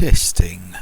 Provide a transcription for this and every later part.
Testing.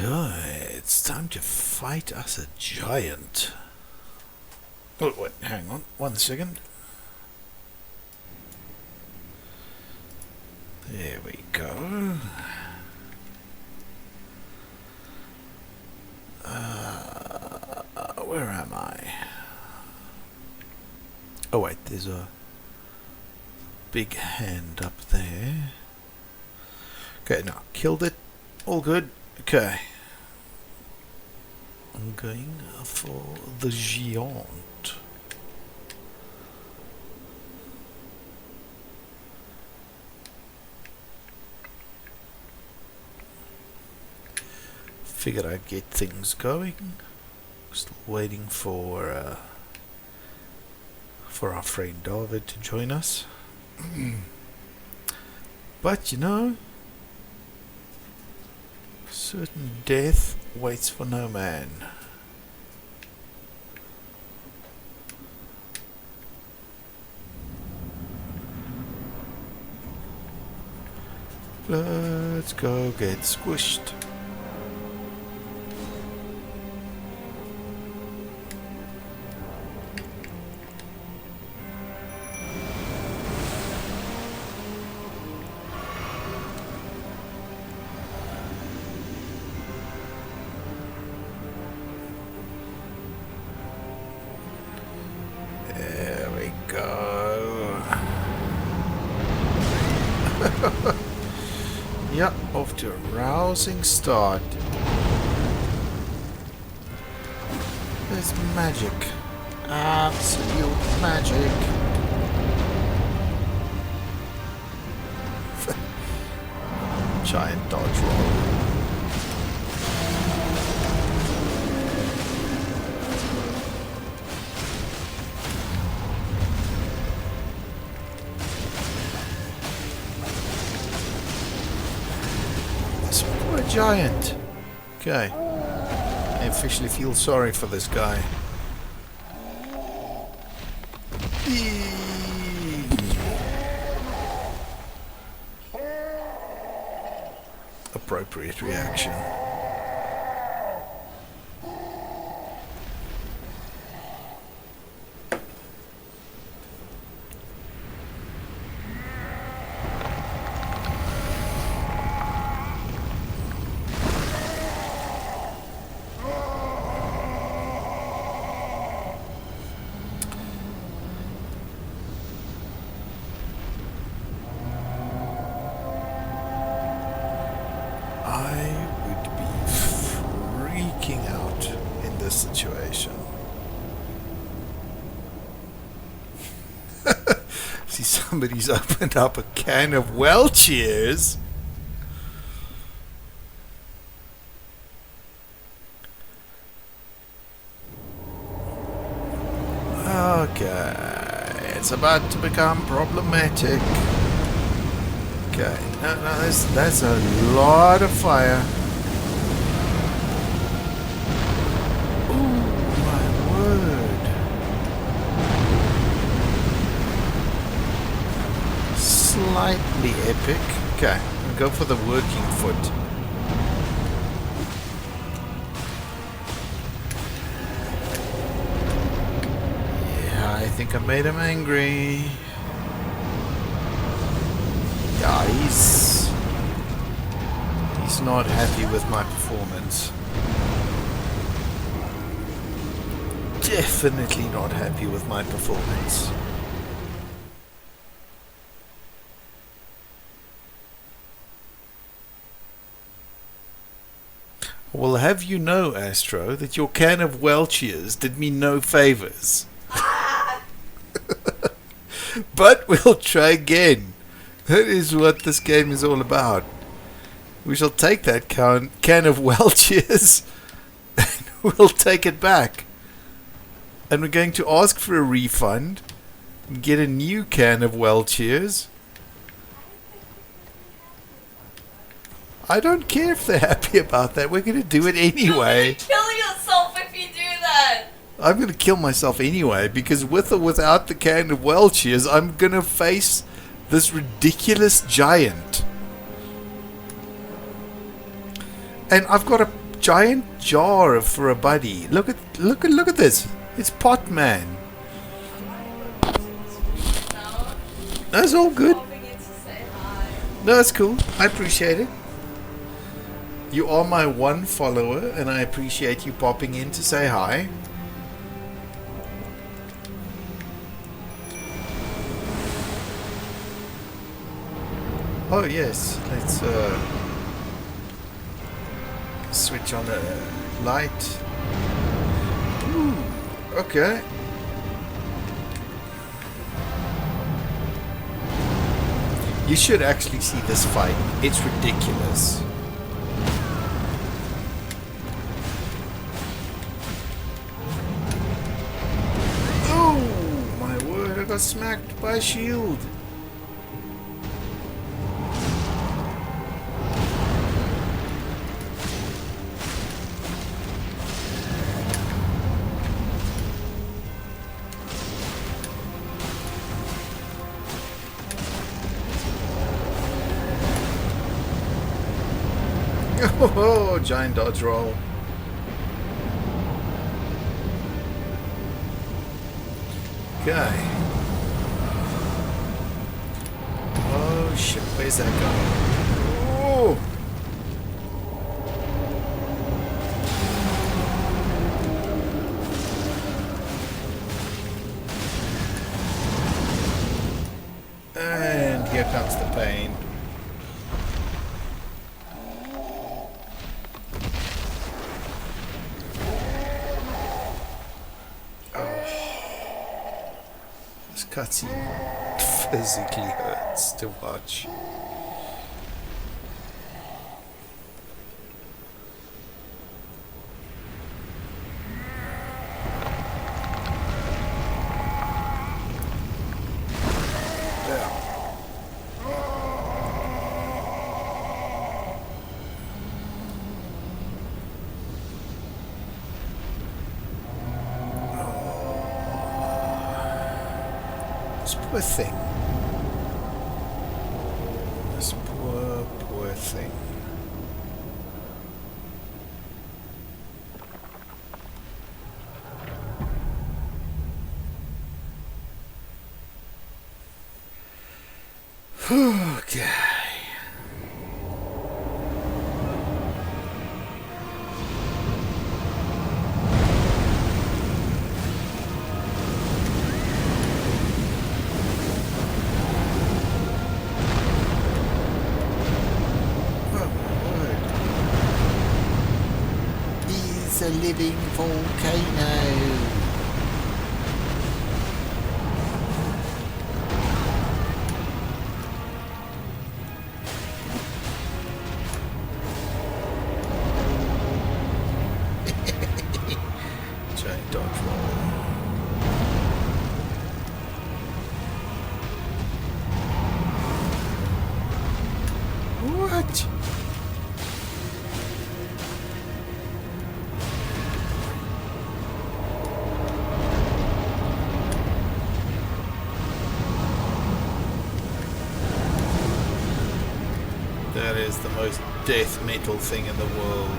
Okay, it's time to fight us a giant. Oh, wait, hang on, 1 second. There we go. Where am I? Oh wait, there's a big hand up there. Okay, now killed it. All good. Okay. I'm going for the giant. Figured I'd get things going. Still waiting for our friend David to join us. But you know, certain death waits for no man. Let's go get squished. There we go. Yep, off to a rousing start. There's magic. Absolute magic. Giant dodge roll. What a giant. Okay. I officially feel sorry for this guy. Appropriate reaction. Situation. See, somebody's opened up a can of Welch's. Okay, it's about to become problematic. Okay, no, that's a lot of fire. Slightly epic. Okay, we'll go for the working foot. Yeah, I think I made him angry. Yeah, he's not happy with my performance. Definitely not happy with my performance. Well, have you know, Astro, that your can of Welch's did me no favors. But we'll try again. That is what this game is all about. We shall take that can of Welch's and we'll take it back. And we're going to ask for a refund and get a new can of Welch's. I don't care if they're happy about that. We're going to do it anyway. You're going to kill yourself if you do that. I'm going to kill myself anyway, because with or without the can of Welch's, I'm going to face this ridiculous giant. And I've got a giant jar for a buddy. Look at this. It's Potman. No. That's all good. Popping in to say hi. No, that's cool. I appreciate it. You are my one follower, and I appreciate you popping in to say hi. Oh yes, let's switch on a light. Ooh, okay. You should actually see this fight. It's ridiculous. Oh my word, I got smacked by a shield. Oh, giant dodge roll. Okay. Oh shit, where's that going? Oh! And here comes the pain. Cutscene physically hurts to watch. This poor thing. This poor thing. Okay. A living volcano. Giant dodge roll. What? That is the most death metal thing in the world.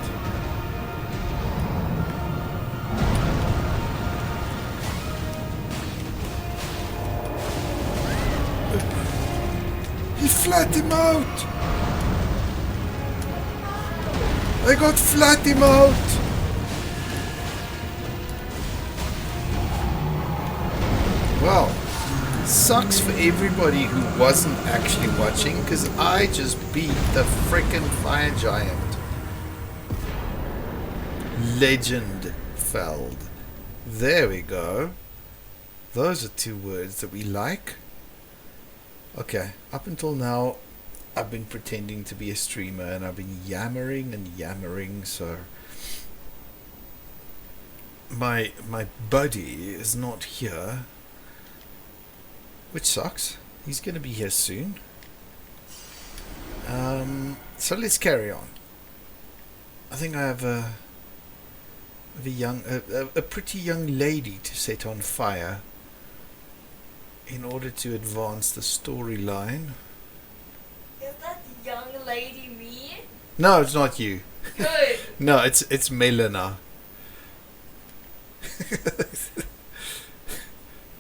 He flat him out! I got flat him out! Wow. Sucks for everybody who wasn't actually watching, because I just beat the frickin' fire giant. Legend felled. There we go. Those are two words that we like. Okay, up until now I've been pretending to be a streamer and I've been yammering and yammering, so my buddy is not here. Which sucks. He's going to be here soon. So let's carry on. I think I have a pretty young lady to set on fire in order to advance the storyline. Is that young lady me? No, it's not you. Good. No, it's Melina.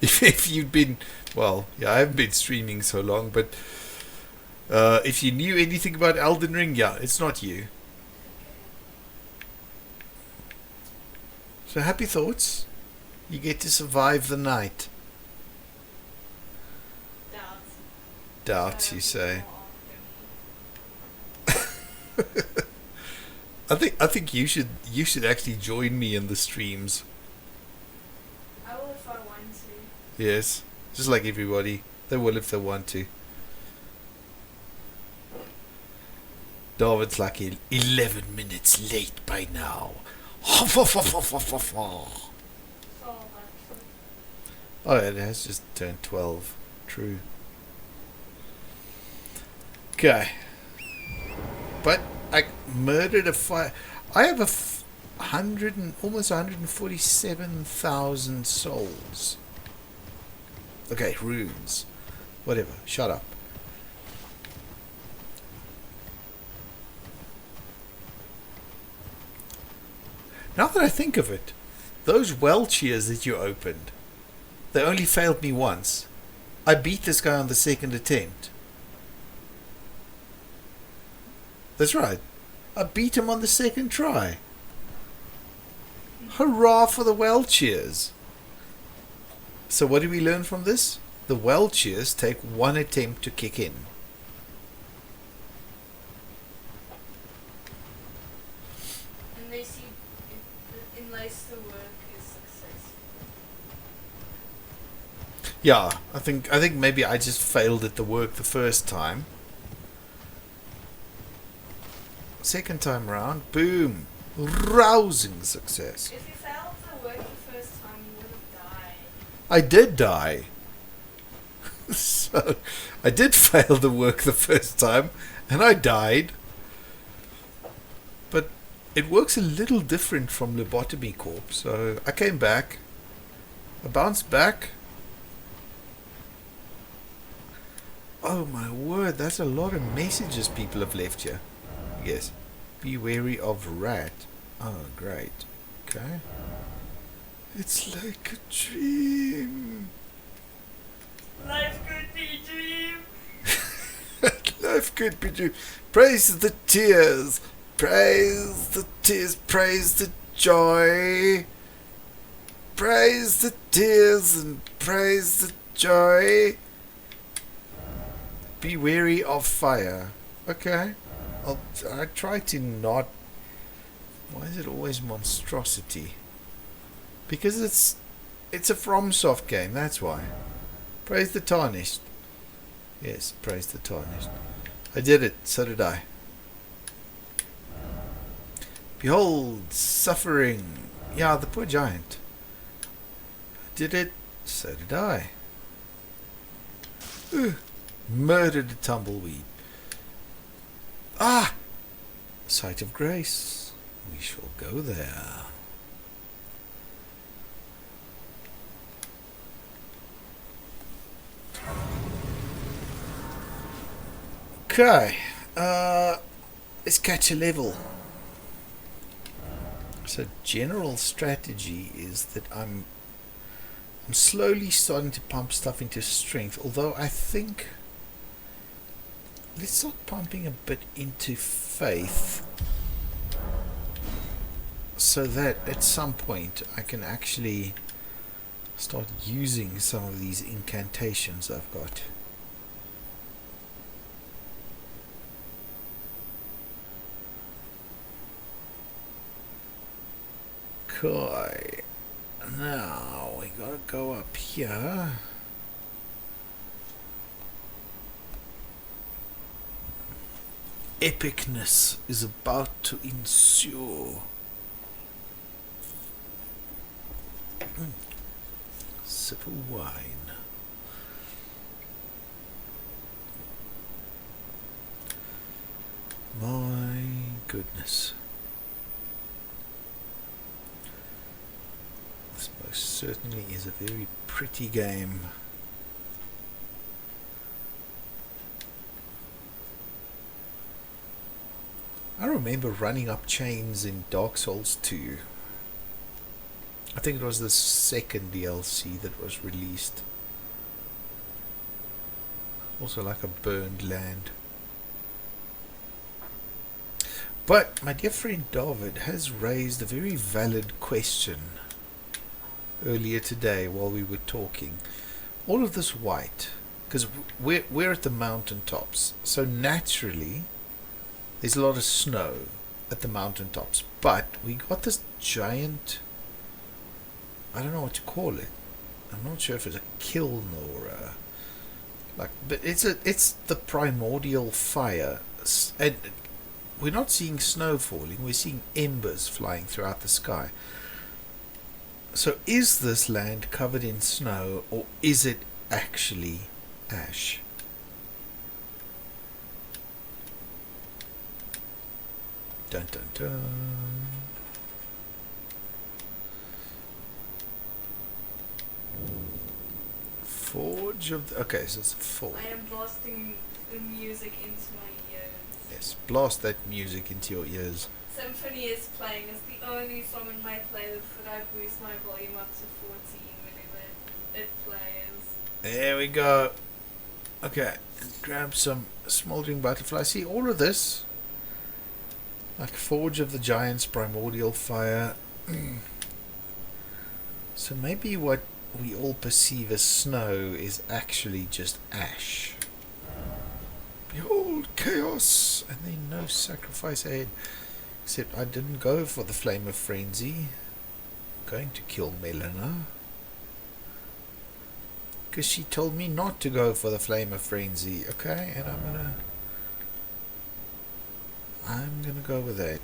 If you'd been, well, yeah, I haven't been streaming so long, but if you knew anything about Elden Ring, yeah, it's not you. So happy thoughts. You get to survive the night. Doubts. Doubts, you say. More after me. I think you should actually join me in the streams. I will if I want to. Yes, just like everybody, they will if they want to. David's like 11 minutes late by now. So Oh, it has just turned 12. True. Okay. But I murdered a fire. I have almost 147,000 souls. Okay, runes. Whatever. Shut up. Now that I think of it, those well cheers that you opened, they only failed me once. I beat this guy on the second attempt. That's right. I beat him on the second try. Hurrah for the well cheers. So what do we learn from this? The well cheers take one attempt to kick in. Unless the work is successful. Yeah, I think maybe I just failed at the work the first time. Second time round, boom. Rousing success. If you failed the work the first time, you would have died. I did die. So, I did fail the work the first time, and I died. But it works a little different from Lobotomy Corp. So, I came back. I bounced back. Oh my word, that's a lot of messages people have left here. Yes. Be wary of rat. Oh, great. Okay. It's like a dream. Life could be a dream. Life could be dream. Praise the tears. Praise the tears. Praise the joy. Praise the tears and praise the joy. Be wary of fire. Okay. I try to not. Why is it always monstrosity? Because it's a FromSoft game. That's why. Praise the tarnished. Yes, praise the tarnished. I did it. So did I. Behold, suffering. Yeah, the poor giant. I did it. So did I. Ooh, murdered a tumbleweed. Ah! Sight of grace. We shall go there. Okay. Let's catch a level. So general strategy is that I'm slowly starting to pump stuff into strength, although I think let's start pumping a bit into faith so that at some point I can actually start using some of these incantations I've got. Okay, now we gotta go up here. Epicness is about to ensue. Sip of wine. My goodness. This most certainly is a very pretty game. I remember running up chains in Dark Souls 2. I think it was the second DLC that was released. Also like a burned land. But my dear friend David has raised a very valid question earlier today while we were talking. All of this white, because we're at the mountain tops, so naturally there's a lot of snow at the mountain tops, but we got this giant, I don't know what to call it. I'm not sure if it's a kiln or a, like, but it's the primordial fire, and we're not seeing snow falling, we're seeing embers flying throughout the sky. So is this land covered in snow, or is it actually ash? Dun dun dun. Forge of the, okay, so it's a forge. I am blasting the music into my ears. Yes, blast that music into your ears. Symphony is playing. It's the only song in my playlist that I boost my volume up to 14 whenever it plays. There we go. Okay, grab some smoldering butterfly. See, all of this, like Forge of the Giants, primordial fire. So maybe what we all perceive as snow is actually just ash. Behold chaos, and then no sacrifice ahead. Except I didn't go for the Flame of Frenzy. I'm going to kill Melina, because she told me not to go for the Flame of Frenzy. Okay, and I'm gonna go with that.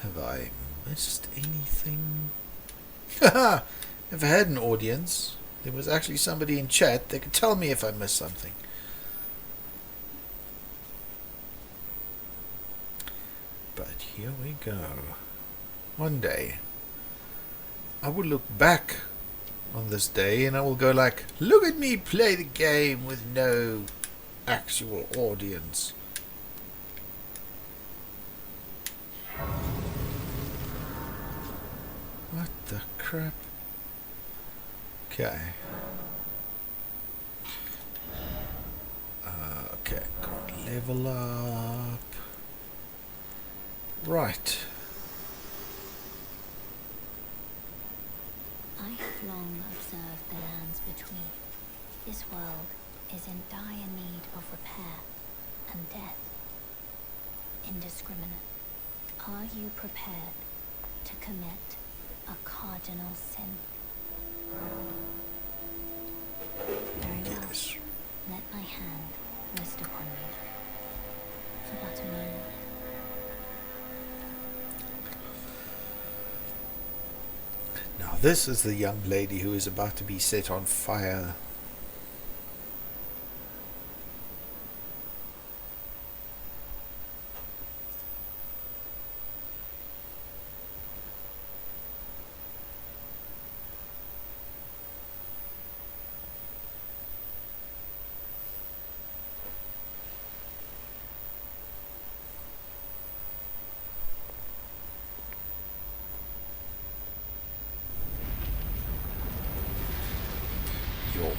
Have I missed anything? Haha! If I had an audience, there was actually somebody in chat that could tell me if I missed something. But here we go. One day, I will look back on this day and I will go like, look at me play the game with no actual audience. What the crap? Okay. Okay, got level up. Right. I have long observed the lands between. This world is in dire need of repair and death. Indiscriminate. Are you prepared to commit a cardinal sin? Very well. Yes. Let my hand rest upon you for but a moment. Now this is the young lady who is about to be set on fire. Yo.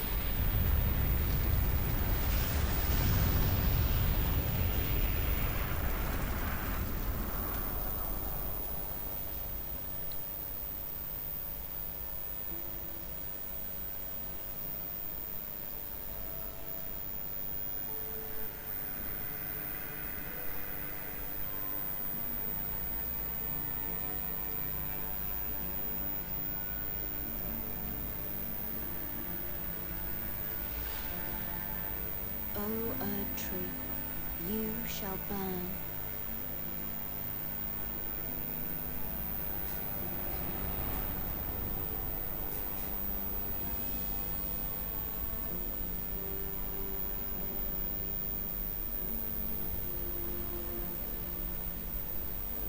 O Erd tree, you shall burn.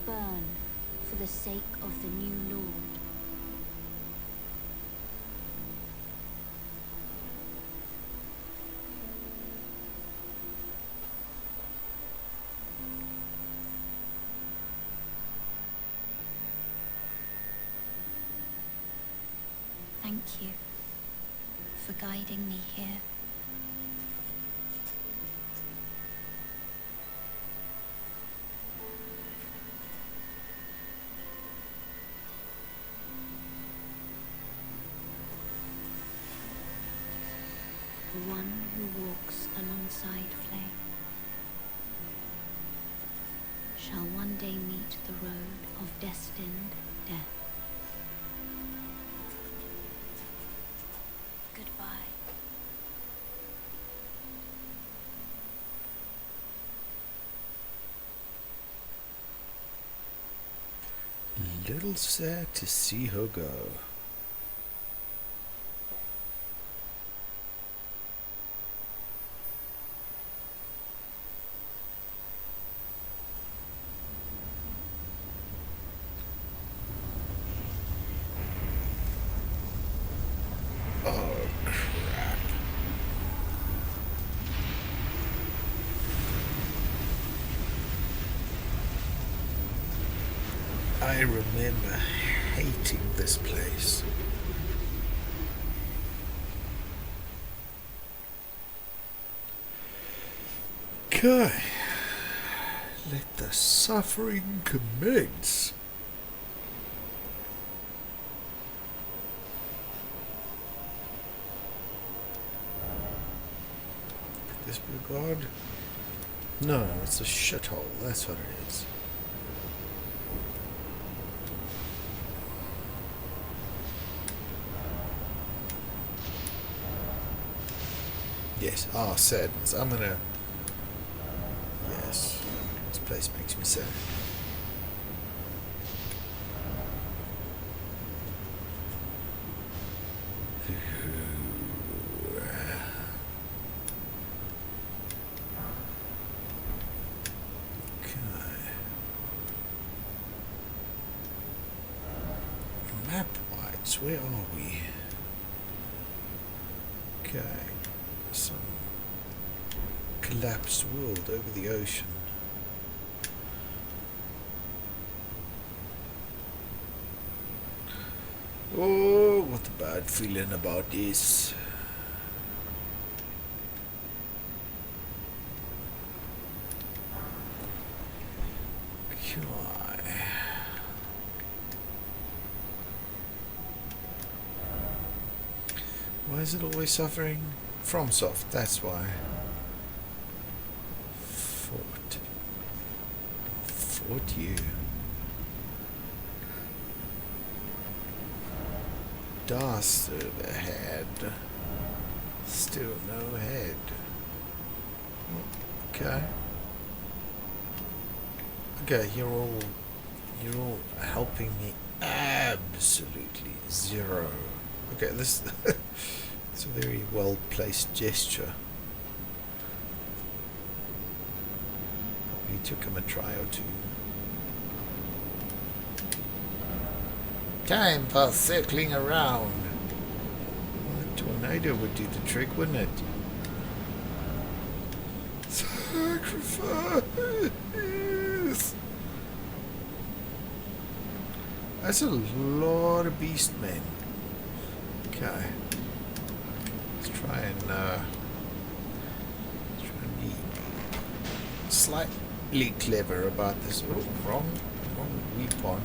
Burn for the sake of the new Lord. for guiding me here. The one who walks alongside flame shall one day meet the road of destined death. Goodbye. Little sad to see her go. Oh, crap. I remember hating this place. Okay. Let the suffering commence. Could this be a god? No, it's a shithole. That's what it is. Yes. Ah, sadness. I'm gonna... Yes. This place makes me sad. Map-wise, where are we? Okay. Some collapsed world over the ocean. Oh, what a bad feeling about this. Okay. Why is it always suffering? FromSoft, that's why. Fort you. Dastard ahead. Still no head. Okay. Okay, you're all helping me absolutely zero. Okay, this it's a very well placed gesture. Probably took him a try or two. Time for circling around. Well, a tornado would do the trick, wouldn't it? Sacrifice! That's a lot of beast men. Okay. Let's try and be slightly clever about this. Oh, wrong weapon.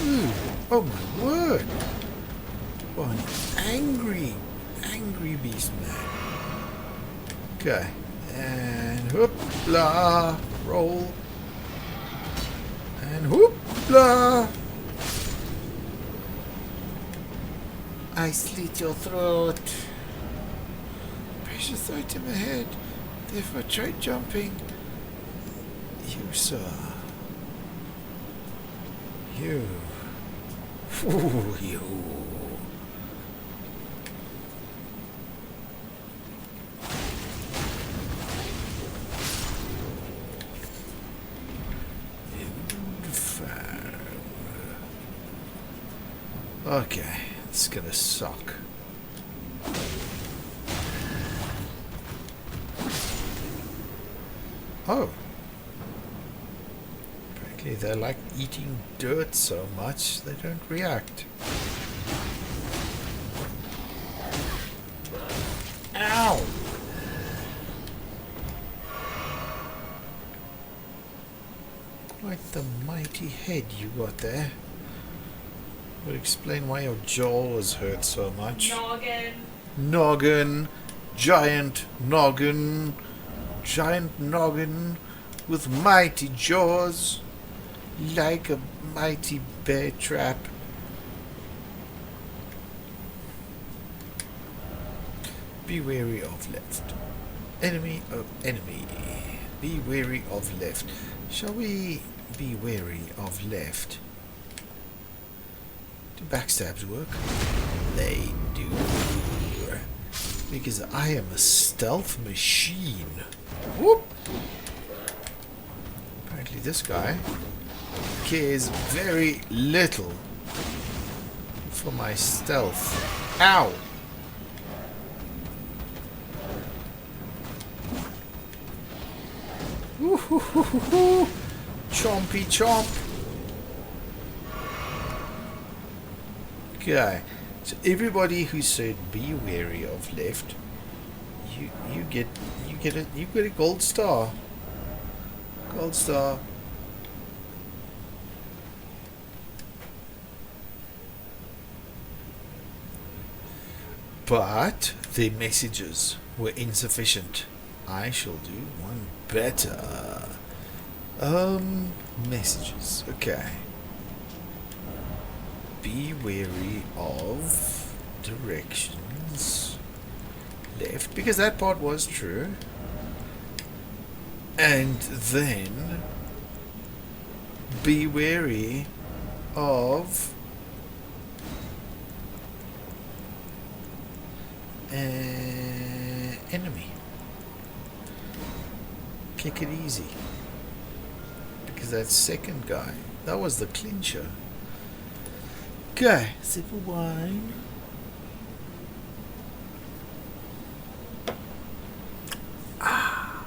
Ooh, oh my word! What an angry beast man. Okay, and whoop-la, roll, and whoop-la. I slit your throat. Precious item ahead. Therefore, try jumping. You, sir. You. Ooh, you. Okay, it's gonna suck. Oh. Apparently they like eating dirt so much they don't react. Ow! Quite the mighty head you got there. Would explain why your jaws hurt so much. Noggin. Noggin. Giant noggin. Giant noggin with mighty jaws. Like a mighty bear trap. Be wary of left. Enemy of enemy. Be wary of left. Shall we be wary of left? Do backstabs work? They do. Because I am a stealth machine. Whoop! Apparently this guy cares very little for my stealth. Ow! Woo-hoo-hoo-hoo-hoo. Chompy chomp. Okay, so everybody who said be wary of left, you get a gold star. Gold star. But the messages were insufficient. I shall do one better. Messages. Okay. Be wary of directions left, because that part was true. And then be wary of enemy. Kick it easy, because that second guy, that was the clincher. Okay, sip of wine. Ah.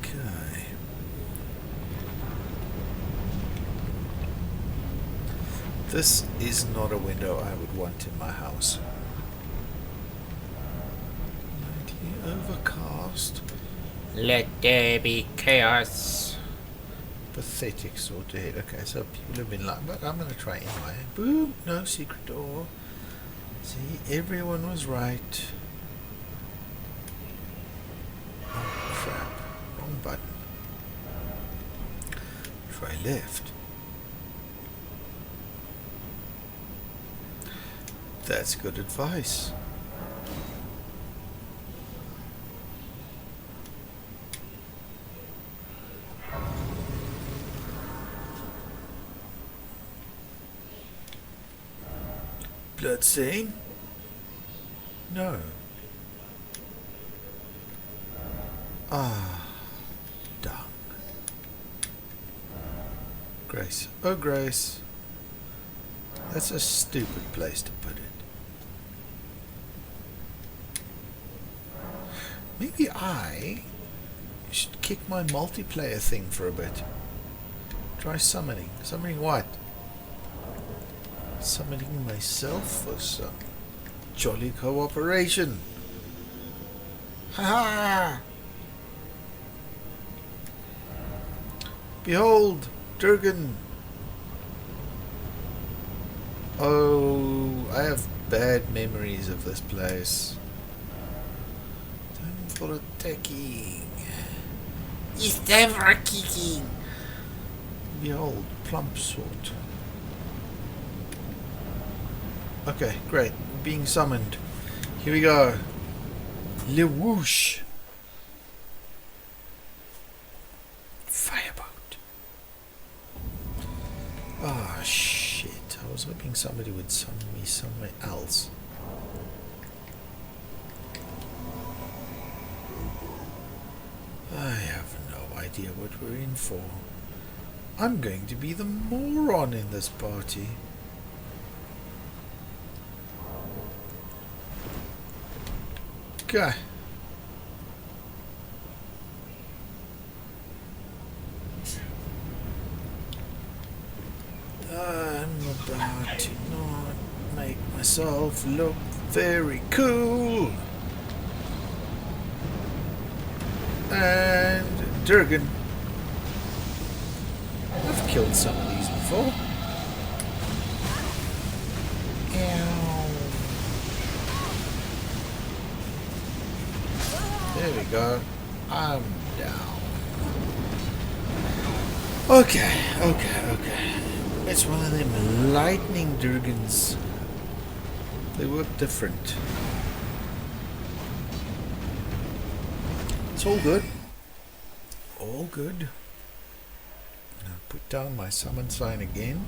Okay. This is not a window I would want in my house. Lightly overcast. Let there be chaos. Pathetic sort of head. Okay, so people have been like, but I'm going to try anyway. Boom! No secret door. See, everyone was right. Oh, crap. Wrong button. Try left. That's good advice. Bloodstain? No. Ah, dung. Grace. Oh, Grace. That's a stupid place to put it. Maybe I should kick my multiplayer thing for a bit. Try summoning. Summoning what? Summoning myself for some jolly cooperation. Ha ha! Behold, Durgan. Oh, I have bad memories of this place. Time for attacking. It's time for kicking. Behold, plump sword. Okay, great. We're being summoned. Here we go. Le whoosh. Fireboat. Ah, shit. I was hoping somebody would summon me somewhere else. I have no idea what we're in for. I'm going to be the moron in this party. Okay. I'm about to not make myself look very cool. And Durgan. I've killed some of these before. Ow. There we go. I'm down. Okay. It's one of them lightning Durgans. They work different. It's all good. All good. Now put down my summon sign again.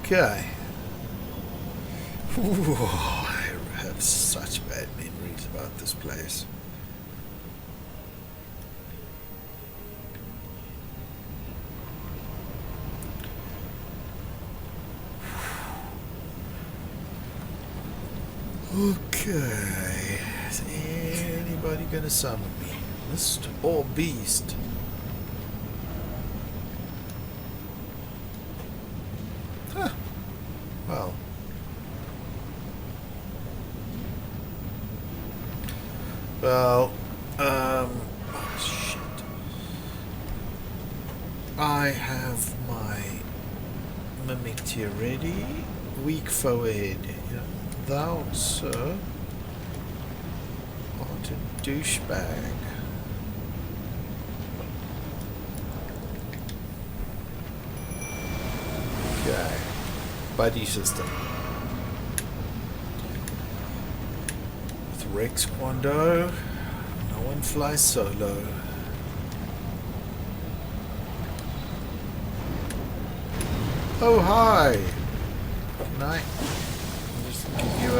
Okay. Ooh, I have such bad memories about this place. Okay, is anybody gonna summon me? Mist or beast? Huh. Well. Oh shit. I have my mimic here ready. Weak forehead. Thou, sir, art a douchebag. Okay. Buddy system. With Rex Kwando, no one flies solo. Oh, hi! Good night. Give you a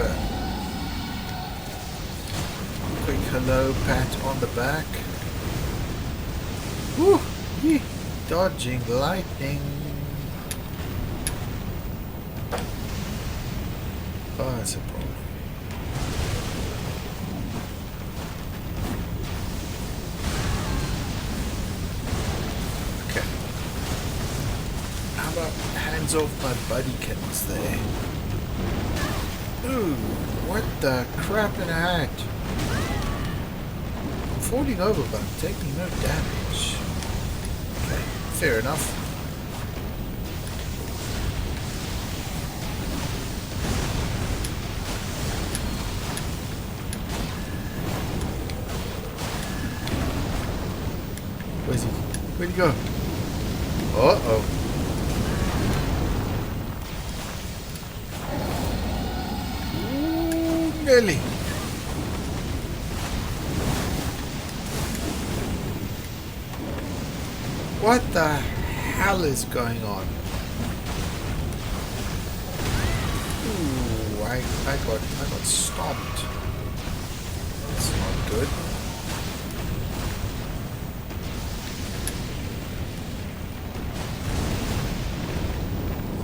quick hello pat on the back. Woo! Dodging lightning. Oh, that's a problem. Okay. How about hands off my buddykins there? Ooh, what the crap in a hat? I'm falling over but I'm taking no damage. Okay, fair enough. Where's he? Where'd he go? Uh-oh. Nearly. What the hell is going on? Ooh, I got stomped. That's not good.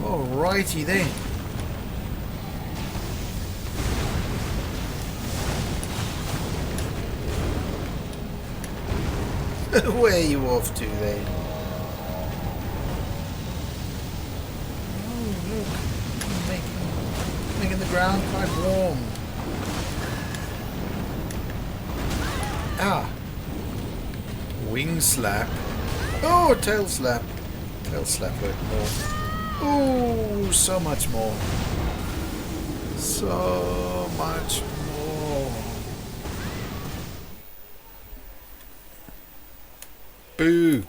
Alrighty then. Where are you off to then? Oh look, making the ground quite warm. Ah, wing slap. Oh, tail slap. Tail slap hurt more. Oh, so much more. So much more. Boo.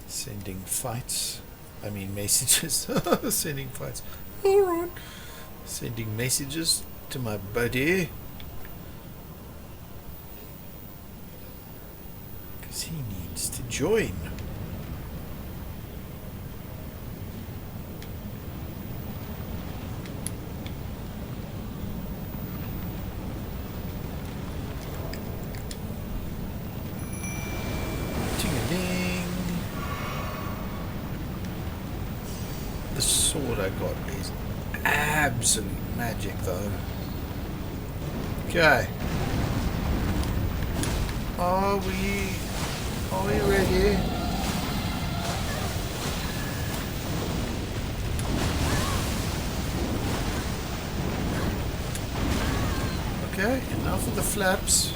Sending fights. I mean messages. Sending fights. Alright. Sending messages to my buddy. Because he needs to join. sword I got is absolute magic though. Okay. Are we ready? Okay, enough of the flaps.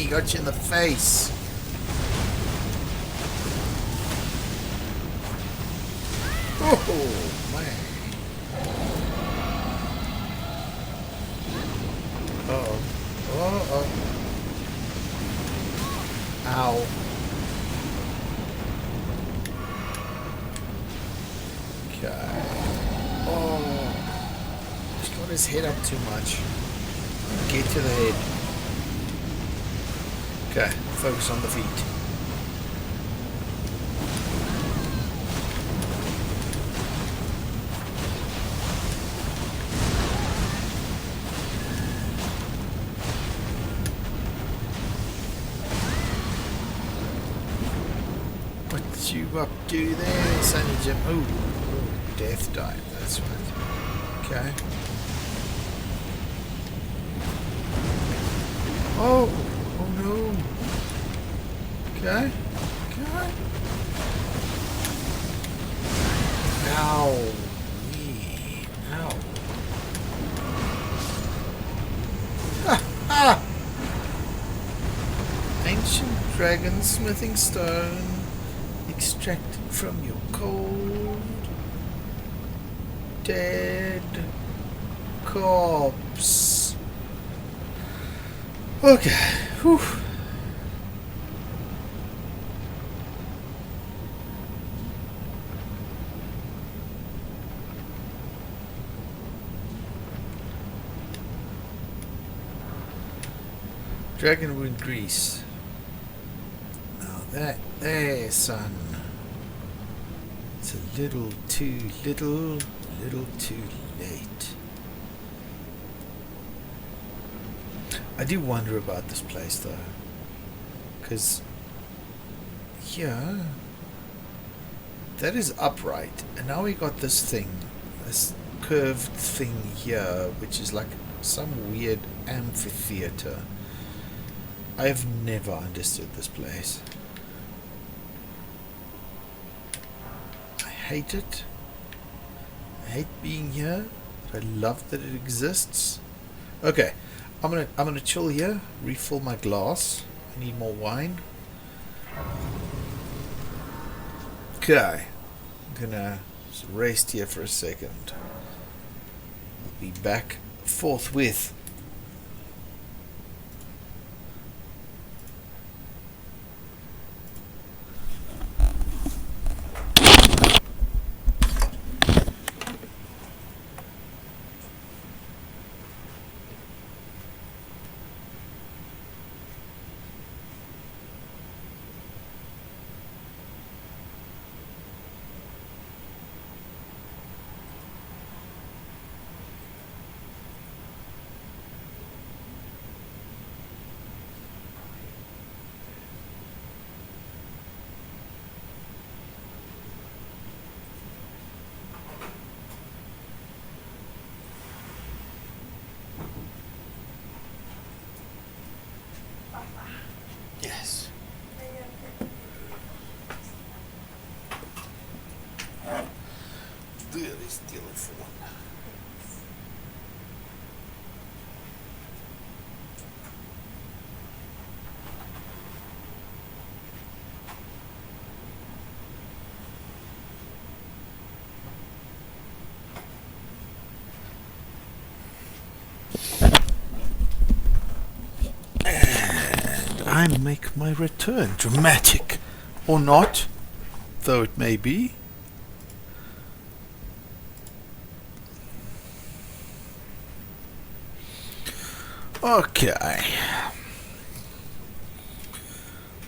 Got you in the face. Oh man. Uh-oh. Uh-oh. Ow. Okay. Oh. He's got his head up too much. Get to the head. Okay, focus on the feet. What you up to there, Sunny Jim? Ooh, death dive, that's right. Okay. Oh! Oh no! Okay. Okay. Ow. Yeah. Ow. Ha ha! Ancient dragon smithing stone extracted from your cold dead corpse. Okay. Whew. Dragon wound grease. Now that there, son. It's a little too little too late. I do wonder about this place though, because yeah, that is upright, and now we got this thing, this curved thing here, which is like some weird amphitheater. I have never understood this place. I hate it. I hate being here, but I love that it exists. Okay, I'm gonna chill here, refill my glass. I need more wine. Okay, I'm gonna just rest here for a second. I'll be back forthwith. Yes. There is telephone. I make my return. Dramatic. Or not, though it may be. Okay.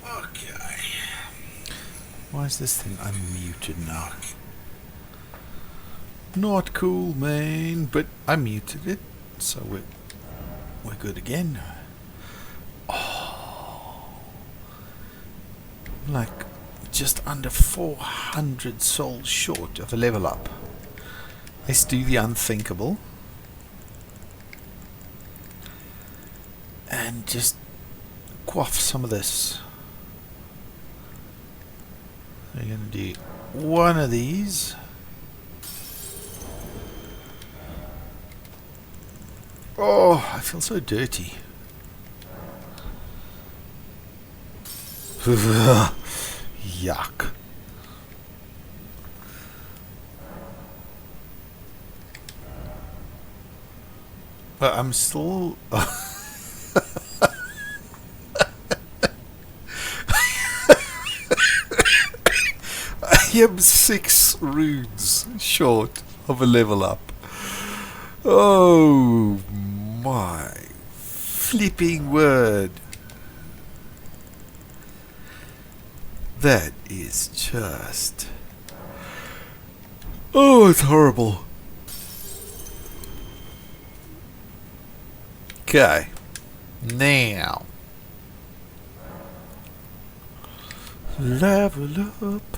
Okay. Why is this thing unmuted now? Not cool, man. But I muted it, so we're good again. Oh, like just under 400 souls short of a level up. Let's do the unthinkable and just quaff some of this. We're gonna do one of these. Oh, I feel so dirty. Yuck. But I'm still... I am 6 runes short of a level up. Oh my flipping word. That is just... Oh, it's horrible. Okay. Now. Level up.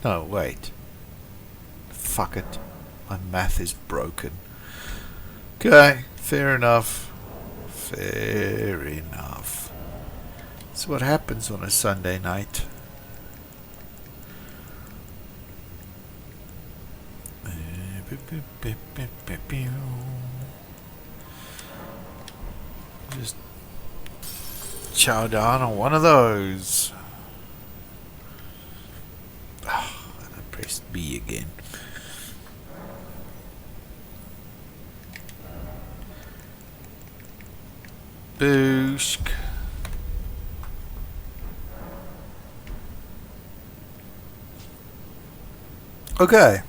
No, wait. Fuck it. My math is broken. Okay, fair enough. Fair enough. That's what happens on a Sunday night. Just chow down on one of those. Oh, and I pressed B again. Boosk. Okay.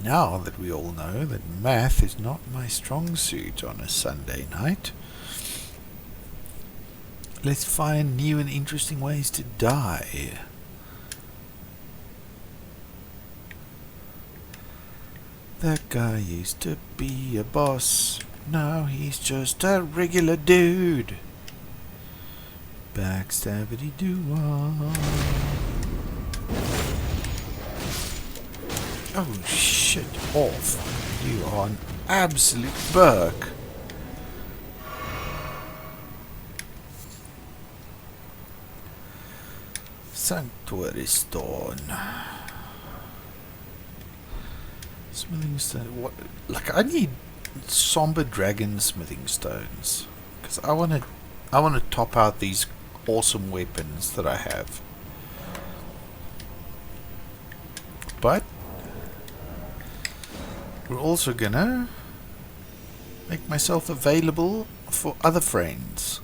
Now that we all know that math is not my strong suit on a Sunday night, let's find new and interesting ways to die. That guy used to be a boss. Now he's just a regular dude. Backstabbity-doo-wah. Oh, shit off. You are an absolute Burke. Sanctuary Stone. Smithing stone. What? Like, I need somber dragon smithing stones, because I want to top out these awesome weapons that I have. But we're also gonna make myself available for other friends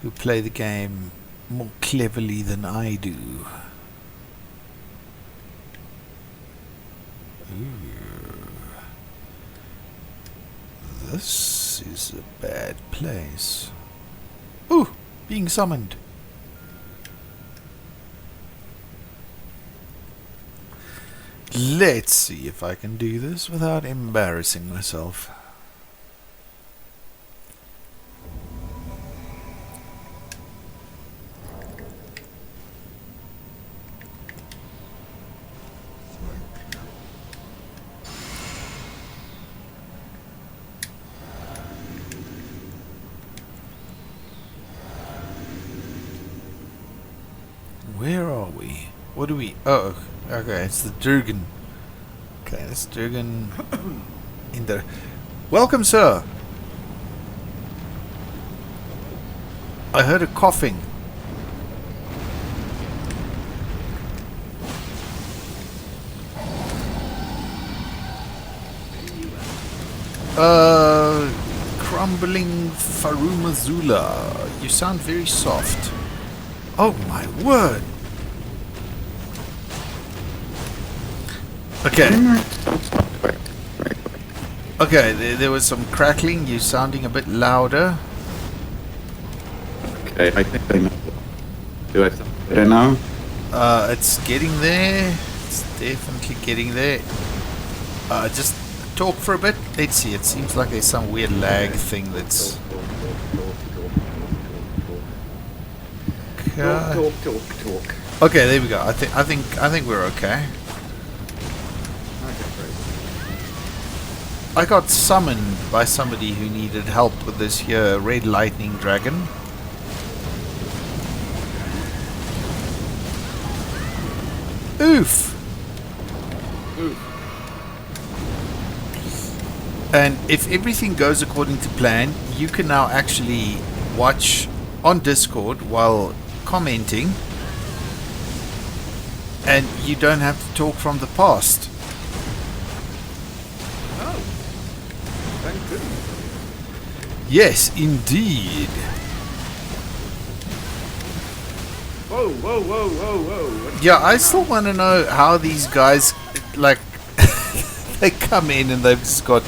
who play the game more cleverly than I do. Ooh. This is a bad place. Ooh, being summoned. Let's see if I can do this without embarrassing myself. Where are we? What do we... Oh, okay, it's the Durgan. Okay, it's Durgan in there. Welcome, sir. I heard a coughing. Crumbling Farumazula. You sound very soft. Oh my word. Okay. Okay, there was some crackling. You sounding a bit louder. Okay, I think I know. Do I sound better now? It's getting there. It's definitely getting there. Just talk for a bit. Let's see. It seems like there's some weird lag thing that's. Talk. Okay, there we go. I think we're okay. Okay, great. I got summoned by somebody who needed help with this here red lightning dragon. Oof. And if everything goes according to plan, you can now actually watch on Discord while commenting, and you don't have to talk from the past. Oh, thank goodness. Yes, indeed. Whoa. What's Yeah, going I on? still want to know how these guys, like, they come in and they've just got,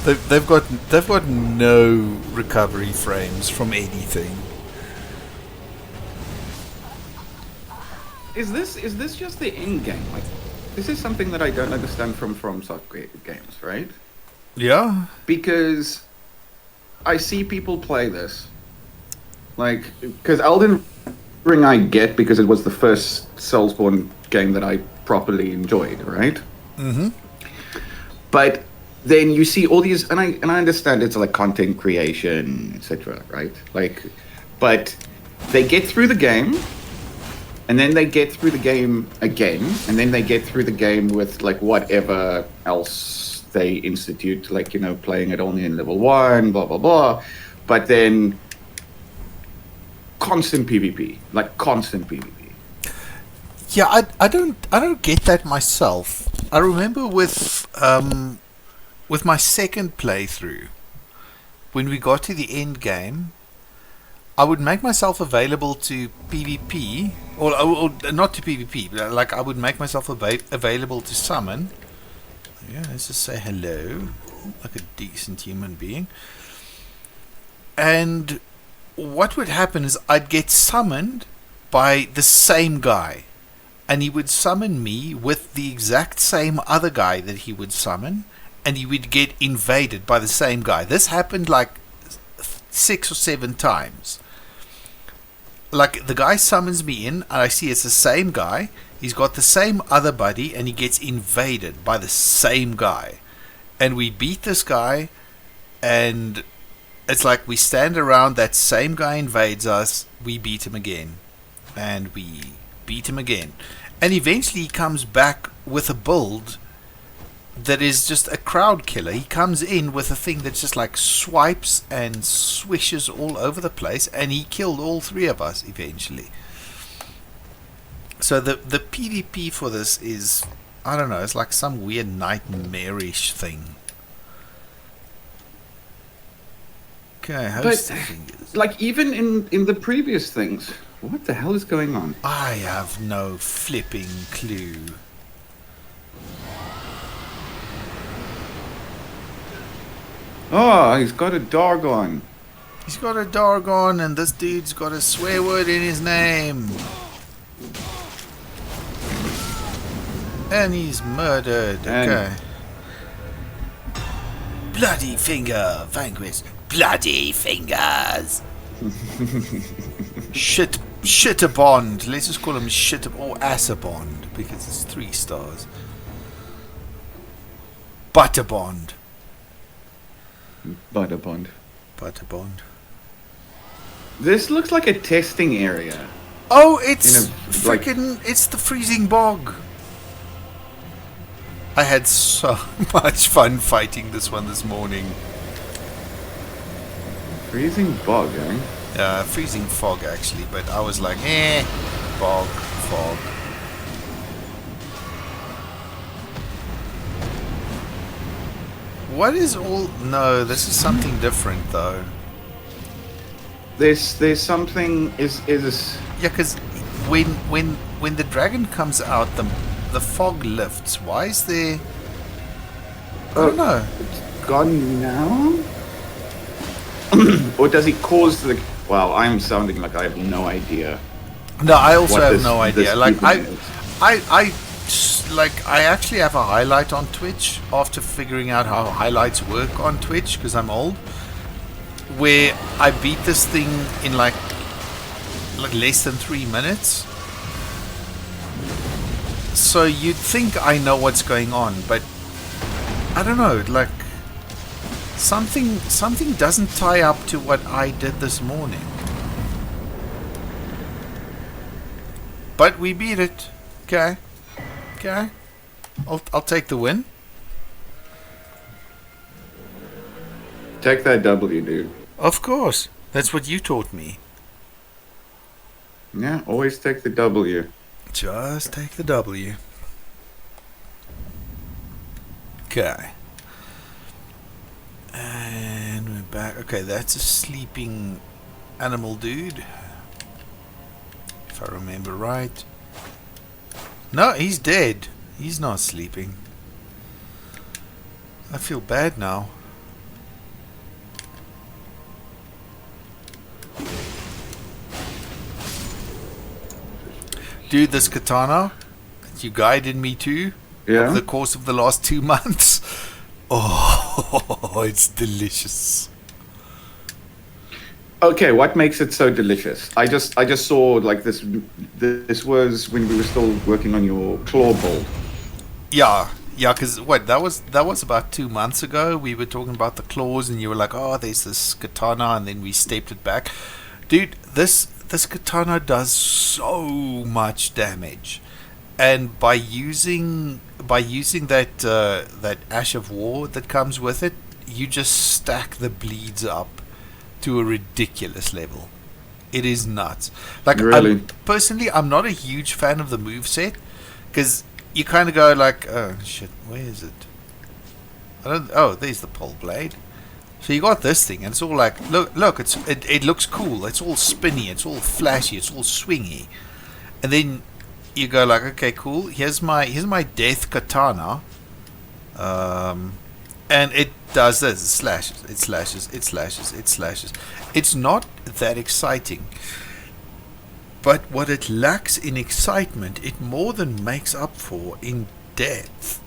they've got no recovery frames from anything. Is this just the end game? Like, this is something that I don't understand from FromSoft games, right? Yeah. Because I see people play this, like, because Elden Ring I get because it was the first Soulsborne game that I properly enjoyed, right? Mm-hmm. But then you see all these, and I understand it's like content creation, etc., right? Like, but they get through the game, and then they get through the game again, and then they get through the game with like whatever else they institute, like, you know, playing it only in level 1, blah blah blah. But then constant PvP, like constant PvP. Yeah, I don't get that myself. I remember with my second playthrough, when we got to the end game, I would make myself available to PvP, or not to PvP, but like I would make myself available to summon. Yeah, let's just say hello, like a decent human being. And what would happen is I'd get summoned by the same guy, and he would summon me with the exact same other guy that he would summon, and he would get invaded by the same guy. This happened like 6 or 7 times. Like, the guy summons me in, and I see it's the same guy. He's got the same other buddy, and he gets invaded by the same guy. And we beat this guy, and it's like we stand around, that same guy invades us, we beat him again. And we beat him again. And eventually he comes back with a build that is just a crowd killer. He comes in with a thing that just like swipes and swishes all over the place, and he killed all 3 of us eventually. So the PvP for this is, I don't know, it's like some weird nightmarish thing. Okay, But like even in the previous things, what the hell is going on? I have no flipping clue. Oh, he's got a dog on. He's got a dog on, and this dude's got a swear word in his name. And he's murdered. And- Okay. Bloody finger, vanquish. Bloody fingers. Shitterbond. Let's just call him or Assabond, because it's 3 stars. Butterbond. Butterbond. Butterbond. This looks like a testing area. Oh, it's In a, like- freaking, it's the freezing bog. I had so much fun fighting this one this morning. Freezing bog, eh? Freezing fog actually, but I was like, bog, fog. What is all? No, this is something different though. There's something is Yeah, because when the dragon comes out, the fog lifts. Why is there? I don't know. it's gone now? Or does it cause the... Wow, I'm sounding like I have no idea. No, I also what have this- no idea. this Like treatment is. I like, I actually have a highlight on Twitch after figuring out how highlights work on Twitch, because I'm old, where I beat this thing in like less than 3 minutes. So you'd think I know what's going on, but I don't know, like something doesn't tie up to what I did this morning. But we beat it. Okay. I'll take the win. Take that W, dude. Of course. That's what you taught me. Yeah, always take the W. Just take the W. Okay. And we're back. Okay, that's a sleeping animal dude. If I remember right. No, he's dead. He's not sleeping. I feel bad now. Dude, this katana that you guided me to over the course of the last 2 months. Oh, it's delicious. Okay, what makes it so delicious? I just saw like this. This was when we were still working on your claw build. Yeah, because what that was about 2 months ago. We were talking about the claws, and you were like, "Oh, there's this katana," and then we stepped it back. Dude, this katana does so much damage, and by using that Ash of War that comes with it, you just stack the bleeds up to a ridiculous level. It is nuts. Like, really? Personally, I'm not a huge fan of the moveset, because you kind of go like, oh shit, where is it? Oh, there's the pole blade. So you got this thing, and it's all like, look, it looks cool. It's all spinny, it's all flashy, it's all swingy. And then you go like, okay, cool. Here's my death katana. And it does this. It slashes. It's not that exciting. But what it lacks in excitement, it more than makes up for in depth.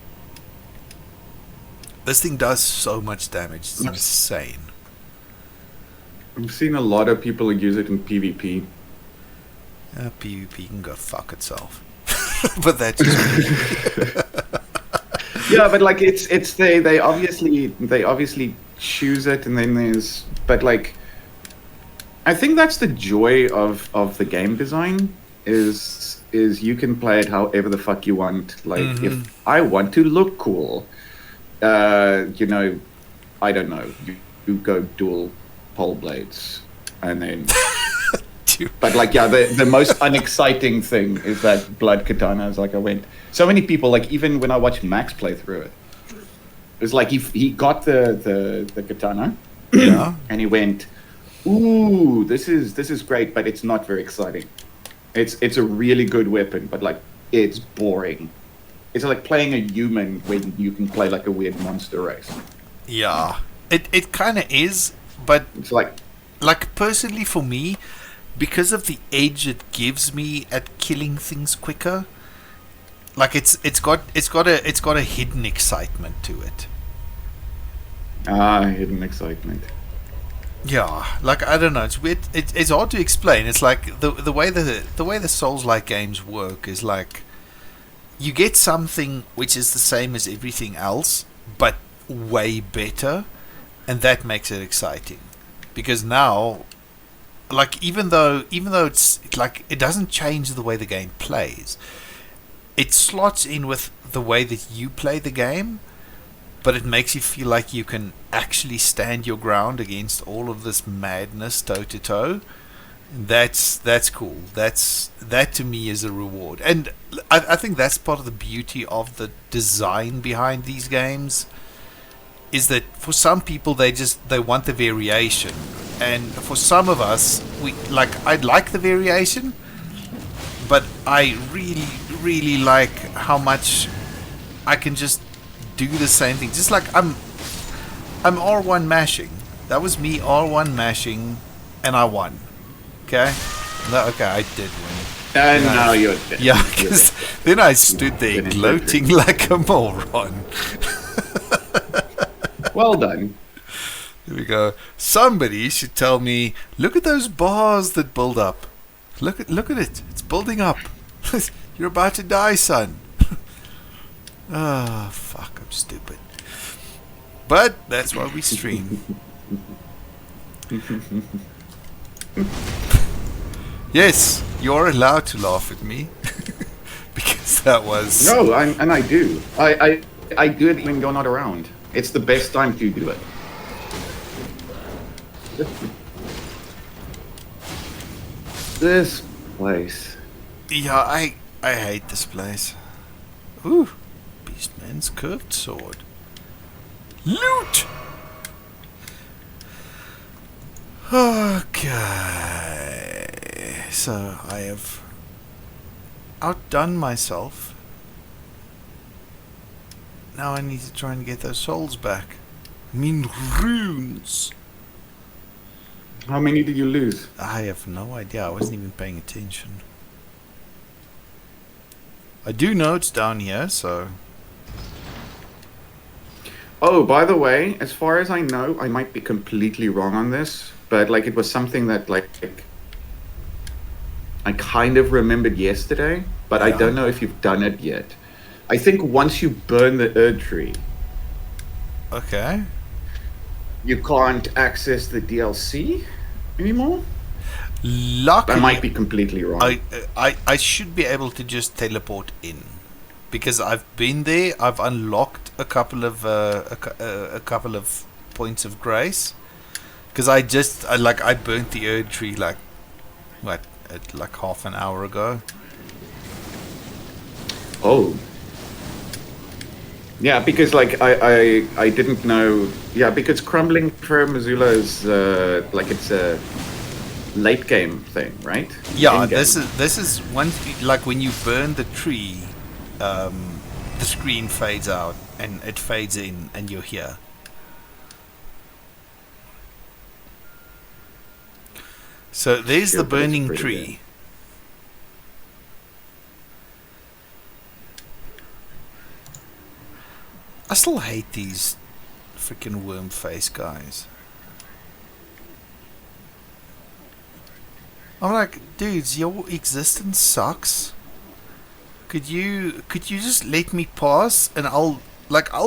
This thing does so much damage. It's insane. I've seen a lot of people use it in PvP. PvP can go fuck itself. But that's just Yeah, but like it's they obviously choose it, and then but like I think that's the joy of the game design is you can play it however the fuck you want. Like if I want to look cool, you know, I don't know, you go dual pole blades, and then but like, yeah, the most unexciting thing is that blood katana. Is like, I went, so many people, like even when I watched Max play through it, it's like he got the katana, yeah, and he went, ooh, this is great, but it's not very exciting. It's a really good weapon, but like it's boring. It's like playing a human when you can play like a weird monster race. Yeah, it kind of is, but it's like personally for me, because of the edge it gives me at killing things quicker, like it's got a hidden excitement to it. Hidden excitement. Yeah, like I don't know, it's weird. It's hard to explain. It's like the way the Souls-like games work is like you get something which is the same as everything else, but way better, and that makes it exciting. Because now, like even though it's like it doesn't change the way the game plays, it slots in with the way that you play the game, but it makes you feel like you can actually stand your ground against all of this madness toe to toe. That's cool. That to me is a reward, and I think that's part of the beauty of the design behind these games. Is that for some people they want the variation, and for some of us I'd like the variation, but I really like how much I can just do the same thing. Just like I'm R1 mashing. That was me R1 mashing, and I won. Okay, I did win. And now you're dead. Yeah, You're because dead. then I stood there Finish gloating like a moron. Well done. Here we go. Somebody should tell me, look at those bars that build up. Look at it. It's building up. You're about to die, son. Ah, fuck, I'm stupid. But that's why we stream. Yes, you're allowed to laugh at me. Because that was... No, I do. I do it when you're not around. It's the best time to do it. This place. Yeah, I hate this place. Ooh, Beastman's curved sword. Loot! Okay, so I have outdone myself. Now I need to try and get those souls back. I mean, runes. How many did you lose? I have no idea. I wasn't even paying attention. I do know it's down here, so... Oh, by the way, as far as I know, I might be completely wrong on this, but like it was something that like I kind of remembered yesterday, but I Yeah. don't know if you've done it yet. I think once you burn the Erd tree, Okay. you can't access the DLC anymore. Luckily, I might be completely wrong. I should be able to just teleport in, because I've been there. I've unlocked a couple of a couple of points of grace, because I burnt the Erd tree like half an hour ago. Oh. Yeah, because like I didn't know. Yeah, because crumbling for Missoula is like it's a late game thing, right? Yeah, In-game. this is once like when you burn the tree, the screen fades out and it fades in, and you're here. So there's Sure, the but it's burning pretty tree. good. I still hate these freaking worm face guys. I'm like, dudes, your existence sucks. Could you just let me pass, and I'll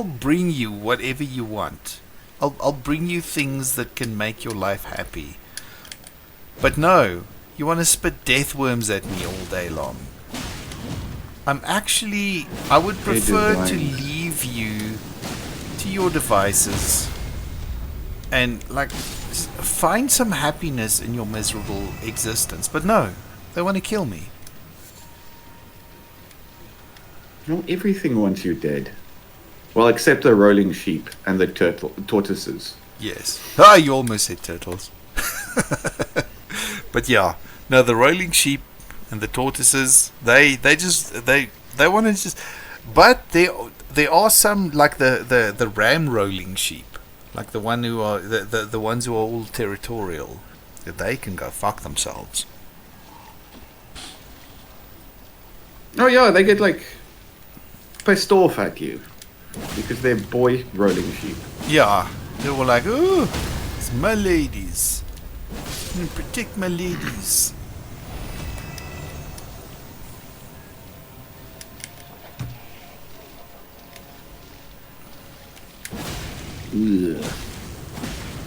bring you whatever you want. I'll bring you things that can make your life happy. But no, you want to spit death worms at me all day long. I would prefer to leave you to your devices and like find some happiness in your miserable existence. But no, they want to kill me. No, everything wants you dead. Well, except the rolling sheep and the tortoises. Yes. Ah, you almost said turtles. But yeah, no, the rolling sheep and the tortoises, they want to just. But there are some like the ram rolling sheep, like the ones who are all territorial. They can go fuck themselves. Oh yeah, they get like pissed off at you because they're boy rolling sheep. Yeah, they were like, oh, it's my ladies. Protect my ladies. Ugh.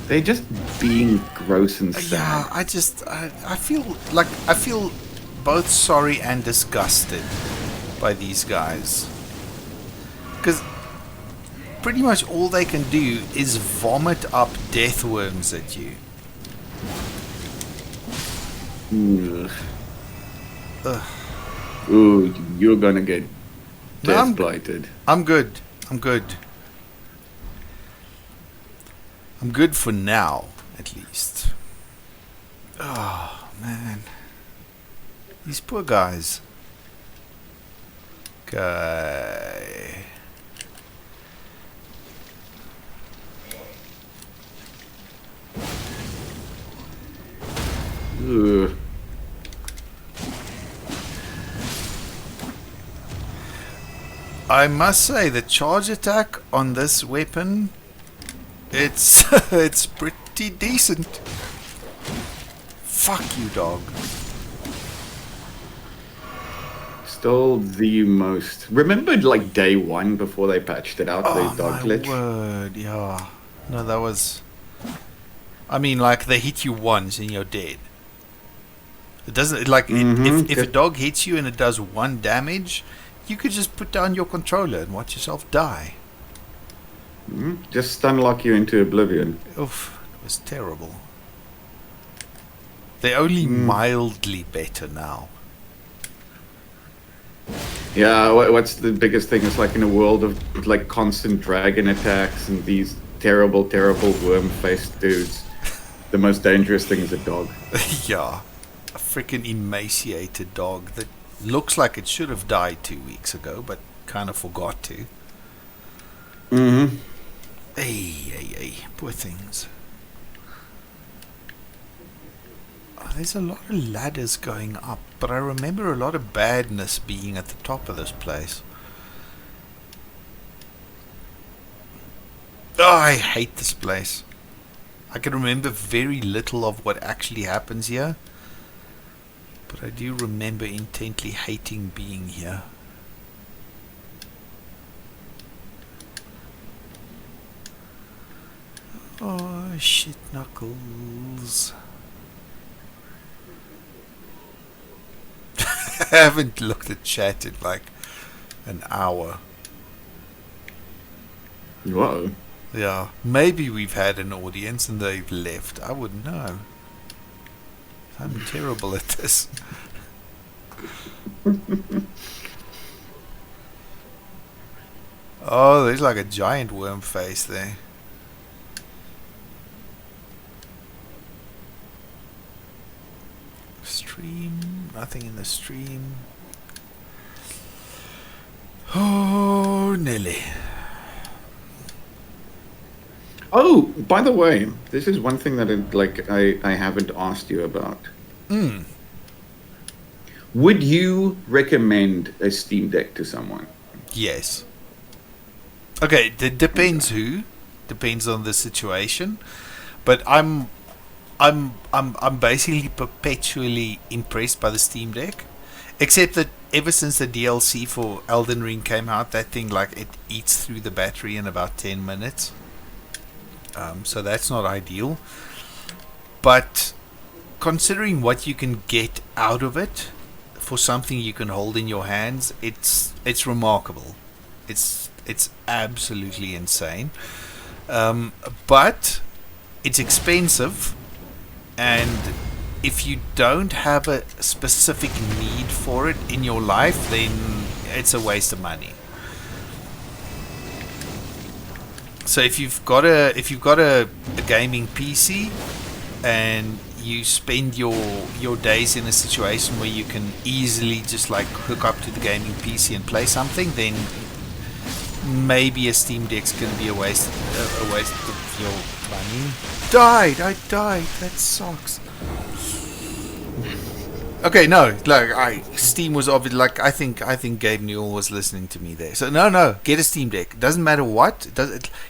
They're just being gross and sad. Yeah, I feel both sorry and disgusted by these guys, because pretty much all they can do is vomit up death worms at you. Ugh. Ugh. Ooh, you're gonna get No, death blighted. I'm good. I'm good for now, at least. Oh, man. These poor guys. Okay. Ugh. I must say the charge attack on this weapon, it's it's pretty decent. Fuck you, dog. Still the most. Remember, like day one before they patched it out, the Oh dog my glitch. word, yeah. No, that was. I mean, like they hit you once and you're dead. It doesn't like if a dog hits you and it does 1 damage, you could just put down your controller and watch yourself die. Just stun lock you into oblivion. Oof, it was terrible. They're only mildly better now. Yeah, what's the biggest thing? It's like in a world of like constant dragon attacks and these terrible, terrible worm-faced dudes. The most dangerous thing is a dog. Yeah, a freaking emaciated dog that looks like it should have died 2 weeks ago, but kind of forgot to. Mm-hmm. Hey, poor things. Oh, there's a lot of ladders going up, but I remember a lot of badness being at the top of this place. Oh, I hate this place. I can remember very little of what actually happens here, but I do remember intently hating being here. Oh, shit knuckles. I haven't looked at chat in like an hour. Whoa. Yeah, maybe we've had an audience and they've left. I wouldn't know. I'm terrible at this. Oh, there's like a giant worm face there. Stream, nothing in the stream. Oh, Nelly. Oh, by the way, this is one thing that I haven't asked you about. Would you recommend a Steam Deck to someone? Yes. Okay, it depends who. Depends on the situation. But I'm basically perpetually impressed by the Steam Deck. Except that ever since the DLC for Elden Ring came out, that thing like it eats through the battery in about 10 minutes. So that's not ideal. But considering what you can get out of it for something you can hold in your hands, it's remarkable. It's absolutely insane. But it's expensive, and if you don't have a specific need for it in your life, then it's a waste of money. So if you've got a gaming PC and you spend your days in a situation where you can easily just like hook up to the gaming PC and play something, then maybe a Steam Deck's going to be a waste of your money. I died. That sucks. Okay, no, like Steam was obviously like I think Gabe Newell was listening to me there. So no, get a Steam Deck. Doesn't matter what.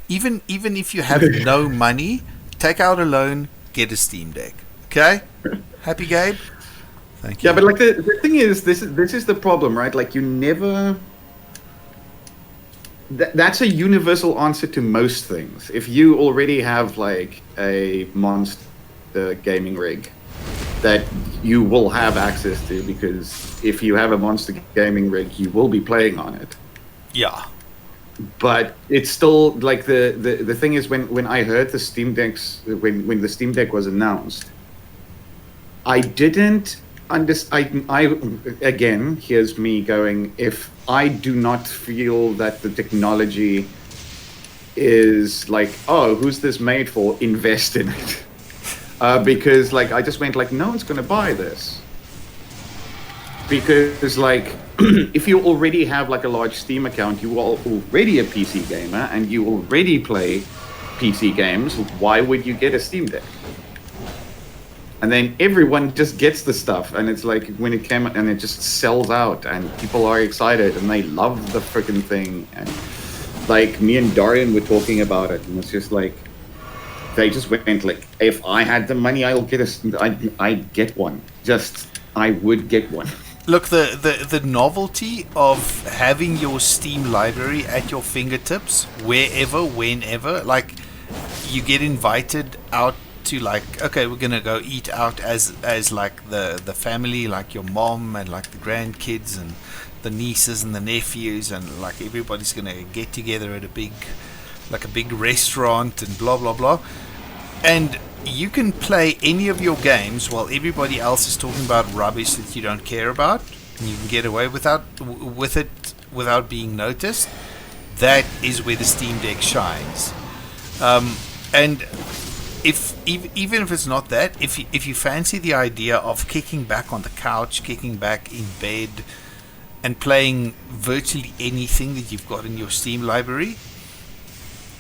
Even if you have no money, take out a loan, get a Steam Deck. Okay? Happy, Gabe? Thank you. Yeah, but like the thing is, this is the problem, right? Like you never. That's a universal answer to most things. If you already have like a monster gaming rig that you will have access to, because if you have a monster gaming rig, you will be playing on it. Yeah. But it's still like the thing is when I heard the Steam Decks when the Steam Deck was announced, I didn't understand. I again, here's me going, if I do not feel that the technology is like, oh, who's this made for? Invest in it. Because like I just went like, no one's gonna buy this, because like if you already have like a large Steam account, you are already a PC gamer and you already play PC games. Why would you get a Steam Deck? and then everyone just gets the stuff, and it's like when it came and it just sells out, and people are excited and they love the freaking thing. And like me and Dorian were talking about it, and it's just like they just went like, if I had the money, I'd get one. I would get one. Look, the novelty of having your Steam library at your fingertips, wherever, whenever, like, you get invited out to, like, okay, we're gonna go eat out as like the family, like your mom and like the grandkids and the nieces and the nephews, and like everybody's gonna get together at a big restaurant and blah blah blah, and you can play any of your games while everybody else is talking about rubbish that you don't care about, and you can get away with it without being noticed. That is where the Steam Deck shines. And even if it's not that, if you fancy the idea of kicking back on the couch, kicking back in bed, and playing virtually anything that you've got in your Steam library,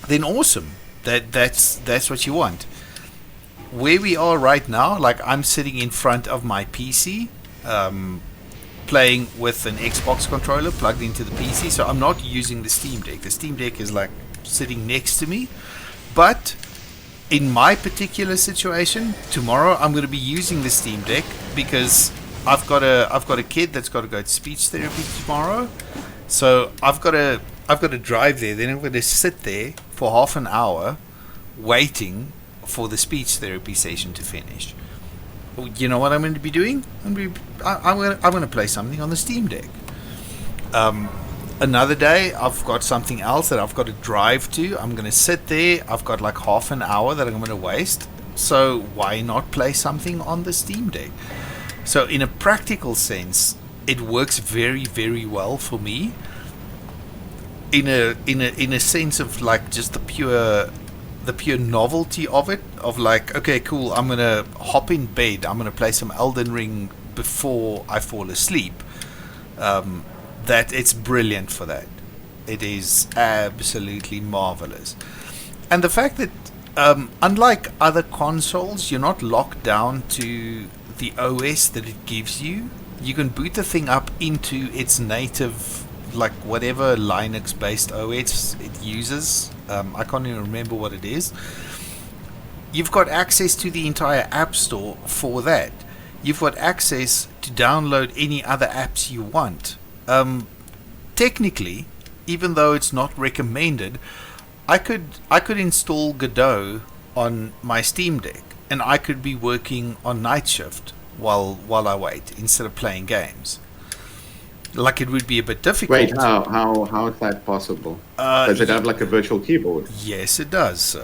then awesome. That's what you want. Where we are right now, like I'm sitting in front of my PC, playing with an Xbox controller plugged into the PC, so I'm not using the Steam Deck. The Steam Deck is like sitting next to me. But in my particular situation, tomorrow I'm going to be using the Steam Deck because I've got a kid that's got to go to speech therapy tomorrow. So I've got to drive there. Then I'm going to sit there for half an hour waiting for the speech therapy session to finish. You know what I'm going to be doing? I'm going to play something on the Steam Deck. Another day, I've got something else that I've got to drive to. I'm going to sit there. I've got like half an hour that I'm going to waste. So why not play something on the Steam Deck? So in a practical sense, it works very, very well for me. In a sense of like just the pure novelty of it, of like, okay, cool, I'm gonna hop in bed, I'm gonna play some Elden Ring before I fall asleep. That it's brilliant for that. It is absolutely marvelous. And the fact that unlike other consoles, you're not locked down to the OS that it gives you. You can boot the thing up into its native, like whatever Linux based OS it uses. I can't even remember what it is. You've got access to the entire App Store for that. You've got access to download any other apps you want. Technically, even though it's not recommended, I could install Godot on my Steam Deck, and I could be working on night shift while I wait instead of playing games. Like, it would be a bit difficult. Wait, how is that possible? Does it have like a virtual keyboard? Yes, it does.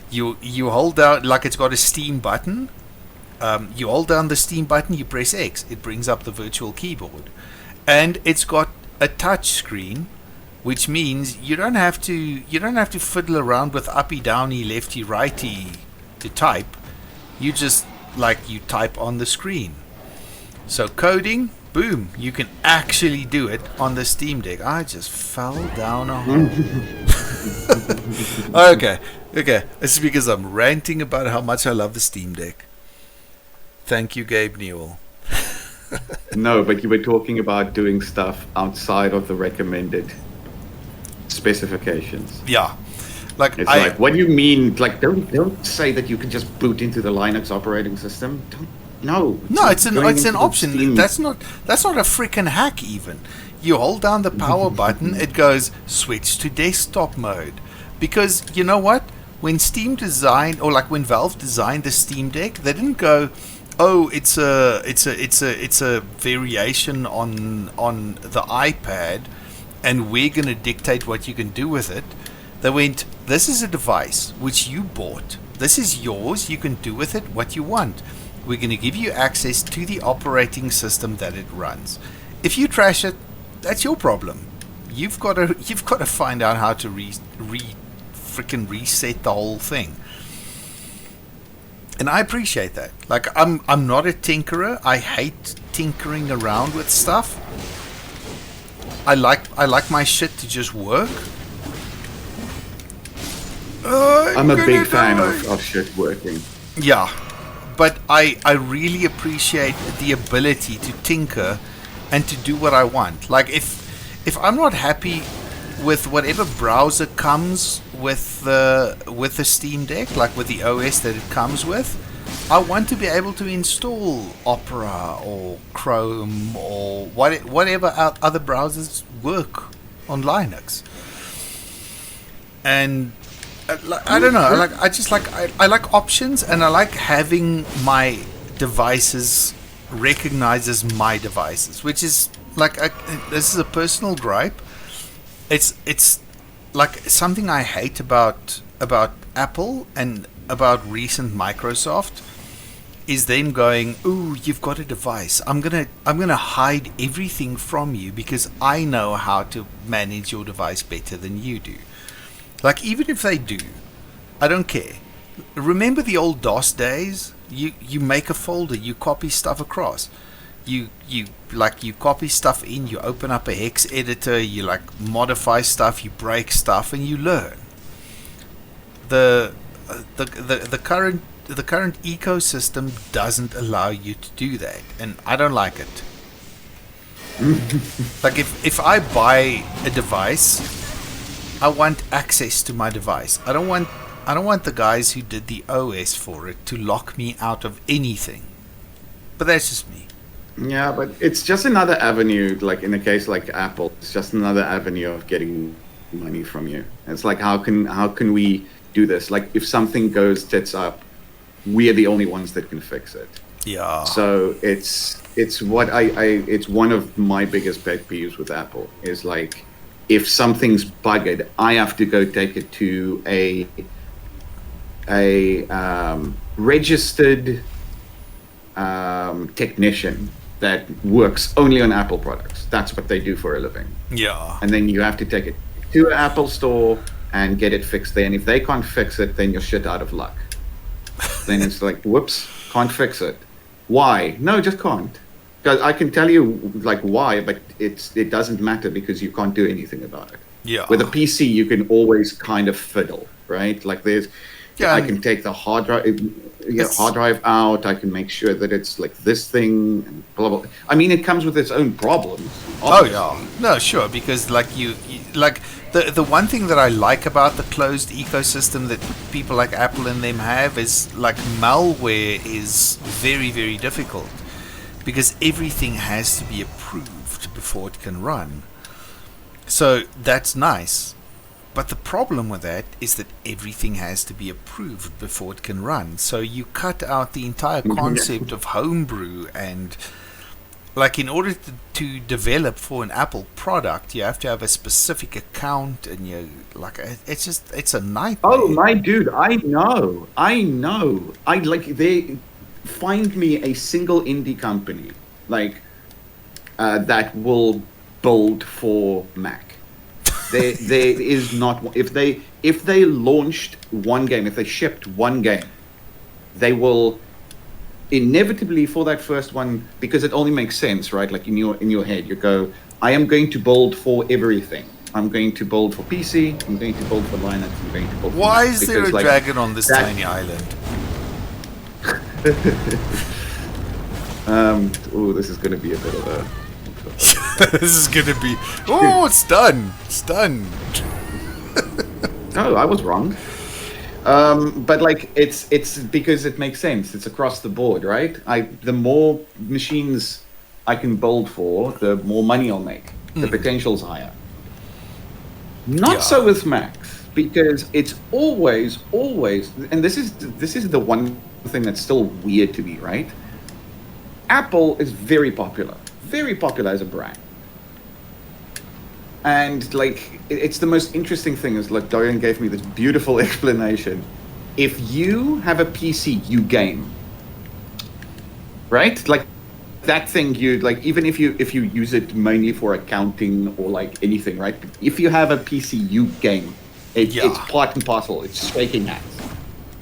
You hold down, like it's got a Steam button. You hold down the Steam button, you press X, it brings up the virtual keyboard, and it's got a touch screen, which means you don't have to fiddle around with uppy downy lefty righty to type. You just you type on the screen. So coding, boom, you can actually do it on the Steam Deck. I just fell down a hole. Okay. It's because I'm ranting about how much I love the Steam Deck. Thank you, Gabe Newell. No, but you were talking about doing stuff outside of the recommended specifications. Yeah. It's like, what do you mean? Like, don't say that you can just boot into the Linux operating system. No, it's an option. That's not a freaking hack even. You hold down the power button, it goes switch to desktop mode. Because you know what? When Steam designed, or like when Valve designed the Steam Deck, they didn't go, oh, it's a variation on the iPad, and we're gonna dictate what you can do with it. They went, this is a device which you bought. This is yours. You can do with it what you want. We're going to give you access to the operating system that it runs. If you trash it, that's your problem. You've got to find out how to freaking reset the whole thing. And I appreciate that. Like, I'm not a tinkerer. I hate tinkering around with stuff. I like my shit to just work. I'm a big fan of shit working. Yeah. but I really appreciate the ability to tinker and to do what I want. Like if I'm not happy with whatever browser comes with the Steam Deck, like with the OS that it comes with, I want to be able to install Opera or Chrome or whatever other browsers work on Linux. And I don't know. I like options, and I like having my devices recognized as my devices, which is like this is a personal gripe. It's like something I hate about Apple and about recent Microsoft is them going, "Ooh, you've got a device. I'm gonna hide everything from you because I know how to manage your device better than you do." Like, even if they do, I don't care. Remember the old DOS days? You make a folder, you copy stuff across. You copy stuff in, you open up a hex editor, you like modify stuff, you break stuff, and you learn. The current ecosystem doesn't allow you to do that, and I don't like it. Like if I buy a device, I want access to my device. I don't want the guys who did the OS for it to lock me out of anything. But that's just me. Yeah, but it's just another avenue. Like in a case like Apple, it's just another avenue of getting money from you. It's like how can we do this? Like if something goes tits up, we are the only ones that can fix it. Yeah. So it's what it's one of my biggest pet peeves with Apple is like if something's bugged, I have to go take it to a registered technician that works only on Apple products. That's what they do for a living. Yeah. And then you have to take it to an Apple store and get it fixed there. And if they can't fix it, then you're shit out of luck. Then it's like, whoops, can't fix it. Why? No, just can't. Because I can tell you like why, but it doesn't matter because you can't do anything about it. Yeah. With a PC, you can always kind of fiddle, right? Like I can take the hard drive out. I can make sure that it's like this thing and blah blah. I mean, it comes with its own problems. Obviously. Oh yeah, no, sure, because like you like the one thing that I like about the closed ecosystem that people like Apple and them have is like malware is very, very difficult because everything has to be approved before it can run. So that's nice. But the problem with that is that everything has to be approved before it can run. So you cut out the entire concept of homebrew, and like in order to develop for an Apple product, you have to have a specific account, and it's a nightmare. Oh my dude, I know. I like they find me a single indie company like that will build for Mac. There is not if they launched one game, if they shipped one game, they will inevitably for that first one, because it only makes sense, right? Like in your head, you go, I am going to build for everything. I'm going to build for PC. I'm going to build for Linux. I'm going to build for Why Mac, is there a like, dragon on this tiny island? This is going to be a bit of a. This is gonna be. Oh, it's done. It's done. Oh, I was wrong. But like it's because it makes sense. It's across the board, right? The more machines I can build for, the more money I'll make. The potential's higher. Not so with Macs, because it's always, and this is the one thing that's still weird to me, right? Apple is very popular as a brand. And like it's the most interesting thing is like Dorian gave me this beautiful explanation. If you have a PC, you game. Right? Like that thing you like even if you use it mainly for accounting or like anything, right? If you have a PC, you game. It's part and parcel. It's shaking hands.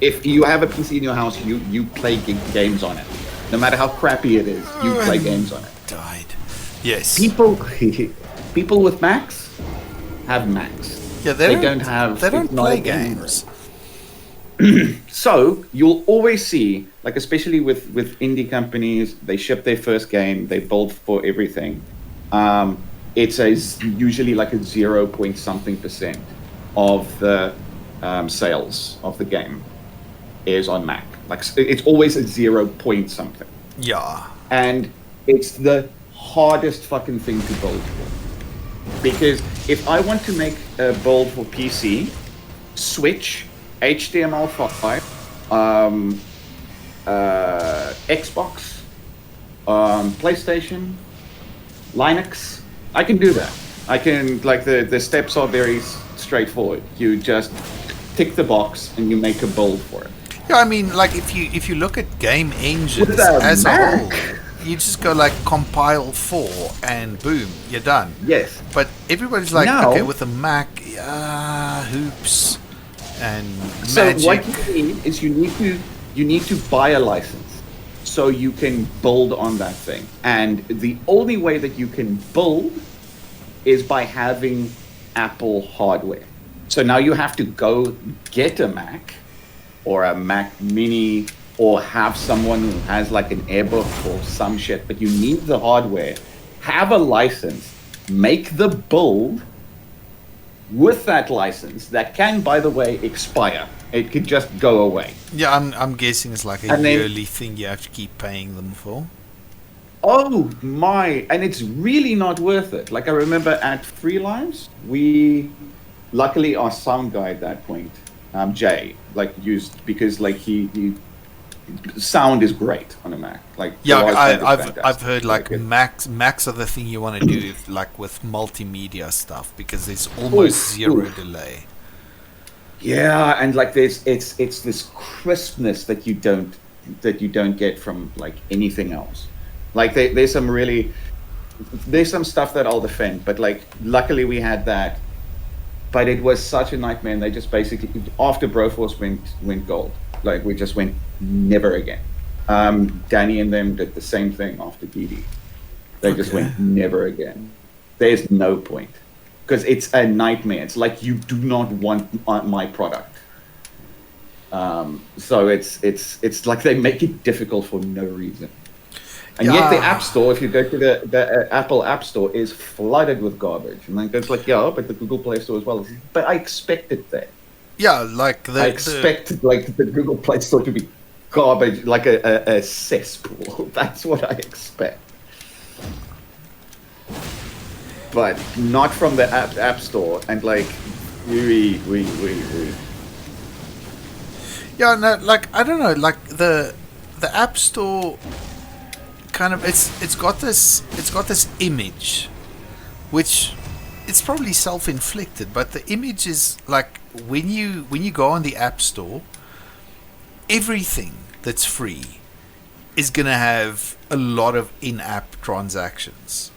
If you have a PC in your house, you play games on it. No matter how crappy it is, you play games on it. Died. Yes. People with Macs have Macs. Yeah, they don't play games. So you'll always see, like especially with indie companies, they ship their first game, they build for everything. It's usually like a 0 point something percent of the sales of the game is on Mac. Like it's always a 0 point something, Yeah. and it's the hardest fucking thing to build for. Because if I want to make a build for PC, Switch, HTML5, Xbox, PlayStation, Linux, I can do that. I can, like, the steps are very straightforward. You just tick the box and you make a build for it. Yeah, I mean, like if you look at game engines With a as a Mac. whole, you just go like compile 4 and boom, you're done. Yes. But everybody's like, Now- okay, with a Mac, hoops and So magic. what you need is you need to buy a license so you can build on that thing. And the only way that you can build is by having Apple hardware. So now you have to go get a Mac or a Mac Mini or have someone who has like an airbook or some shit, but you need the hardware, have a license, make the build with that license that can, by the way, expire. It could just go away. Yeah, I'm guessing it's like a And then- yearly thing you have to keep paying them for. Oh my, and it's really not worth it. Like I remember at Free Lives, luckily our sound guy at that point, Jay, like used, because like he sound is great on a Mac. Like Yeah, the voice sound is I've fantastic. heard like it- Macs are the thing you want to do like with multimedia stuff because there's almost zero oof. delay. Yeah, and like it's this crispness that you don't get from like anything else. Like there's some stuff that I'll defend, but like luckily we had that. But it was such a nightmare, and they just basically after Broforce went gold, like we just went never again. Danny and them did the same thing after DD. They just Okay. went never again. There's no point. Because it's a nightmare. It's like you do not want my product. So it's like they make it difficult for no reason. And yet the Yeah. App Store, if you go to the Apple App Store, is flooded with garbage. And like it's like, yeah, but the Google Play Store as well. But I expected that. Yeah, like I expected like the Google Play Store to be garbage, like a cesspool. That's what I expect. But not from the App Store, and like, we. Yeah, no, like I don't know, like the App Store kind of it's got this image, which it's probably self-inflicted, but the image is like when you go on the App Store, everything that's free is gonna have a lot of in-app transactions.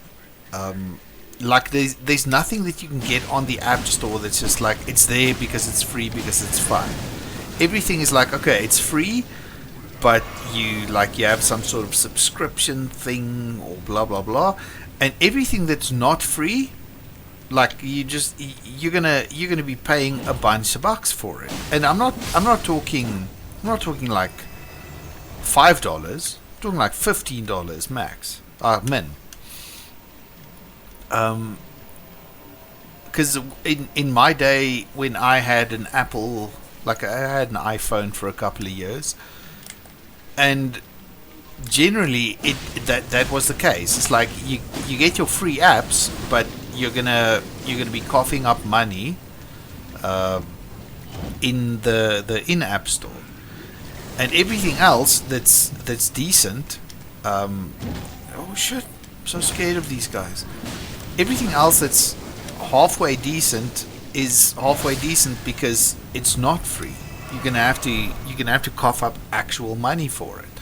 Like there's nothing that you can get on the App Store that's just like it's there because it's free because it's fun. Everything is like, okay, it's free, but you have some sort of subscription thing or blah blah blah, and everything that's not free, like you're gonna be paying a bunch of bucks for it. And I'm not talking like $5. I'm talking like $15 max, min. Because in my day when I had an Apple, like I had an iPhone for a couple of years, and generally that was the case. It's like you get your free apps, but you're gonna be coughing up money in the in-app store, and everything else that's decent. Oh shit! I'm so scared of these guys. Everything else that's halfway decent is halfway decent because it's not free. You're gonna have to cough up actual money for it.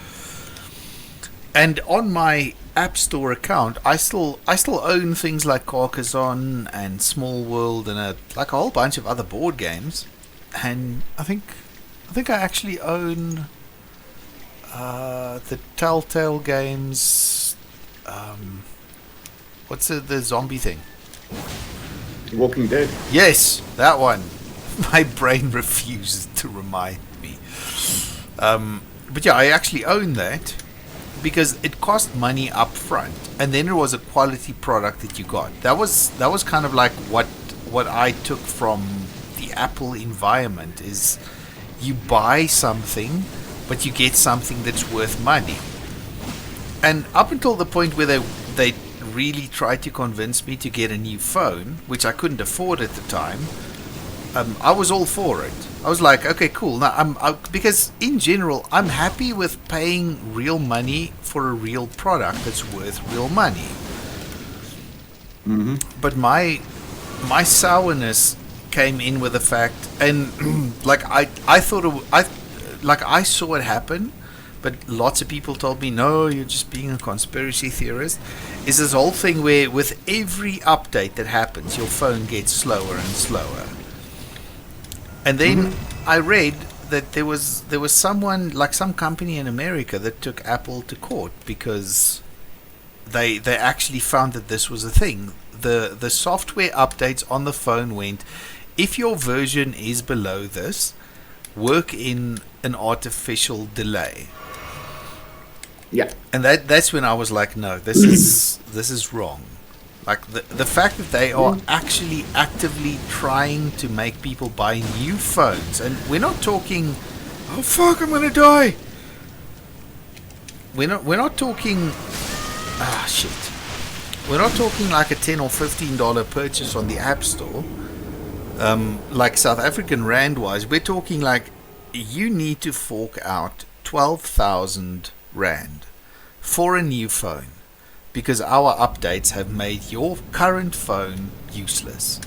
And on my App Store account, I still own things like Carcassonne and Small World and a whole bunch of other board games. And I think I actually own the Telltale games. What's the zombie thing? Walking Dead. Yes, that one. My brain refuses to remind me. But yeah, I actually own that because it cost money up front, and then it was a quality product that you got. That was kind of like what I took from the Apple environment is you buy something, but you get something that's worth money. And up until the point where they really tried to convince me to get a new phone, which I couldn't afford at the time, I was all for it. I was like, okay, cool. Now because in general, I'm happy with paying real money for a real product that's worth real money. Mm-hmm. But my sourness came in with the fact, and like I thought I saw it happen, but lots of people told me, no, you're just being a conspiracy theorist. Is this whole thing where with every update that happens, your phone gets slower and slower. And then I read that there was someone, like some company in America, that took Apple to court because they actually found that this was a thing. The software updates on the phone went, if your version is below this, work in an artificial delay. Yeah. And that's when I was like, no, this is wrong. Like the fact that they are actually actively trying to make people buy new phones, and we're not talking, oh fuck, I'm gonna die. We're not talking, shit. We're not talking like a $10 or $15 purchase on the App Store, like South African rand wise. We're talking like you need to fork out 12,000 rand for a new phone, because our updates have made your current phone useless.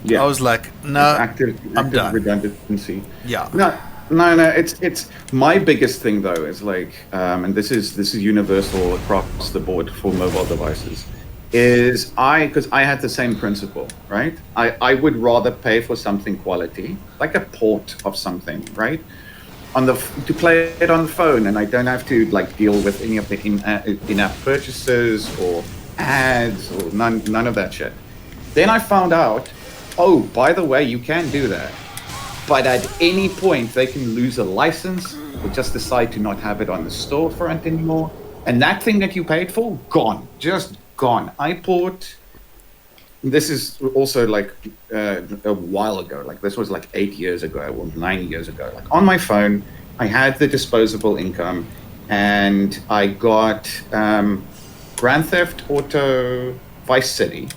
Yeah. I was like, no, active I'm done. Redundancy. Yeah. No. It's my biggest thing though is like, and this is universal across the board for mobile devices. Because I had the same principle, right? I would rather pay for something quality, like a port of something, right? To play it on the phone, and I don't have to like deal with any of the in-app purchases or ads or none of that shit. Then I found out, oh, by the way, you can do that, but at any point they can lose a license or just decide to not have it on the storefront anymore, and that thing that you paid for, gone, just gone. I bought. This is also like a while ago. Like this was like 8 years ago or 9 years ago. Like on my phone, I had the disposable income, and I got Grand Theft Auto Vice City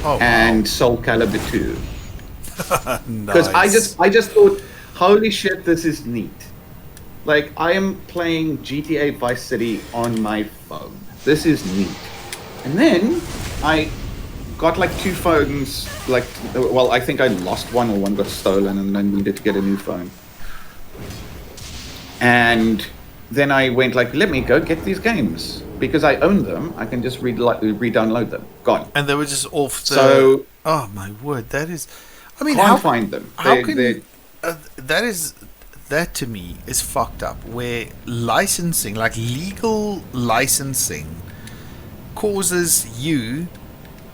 and Soul Calibur 2. Because Nice. I just thought, holy shit, this is neat. Like I am playing GTA Vice City on my phone. This is neat. And then I got like two phones, like, well, I think I lost one or one got stolen and I needed to get a new phone. And then I went like, let me go get these games. Because I own them, I can just re-download them. Gone. And they were just off the... So, oh my word, that is... I mean, can't find them. How can... that to me is fucked up, where licensing, like legal licensing, causes you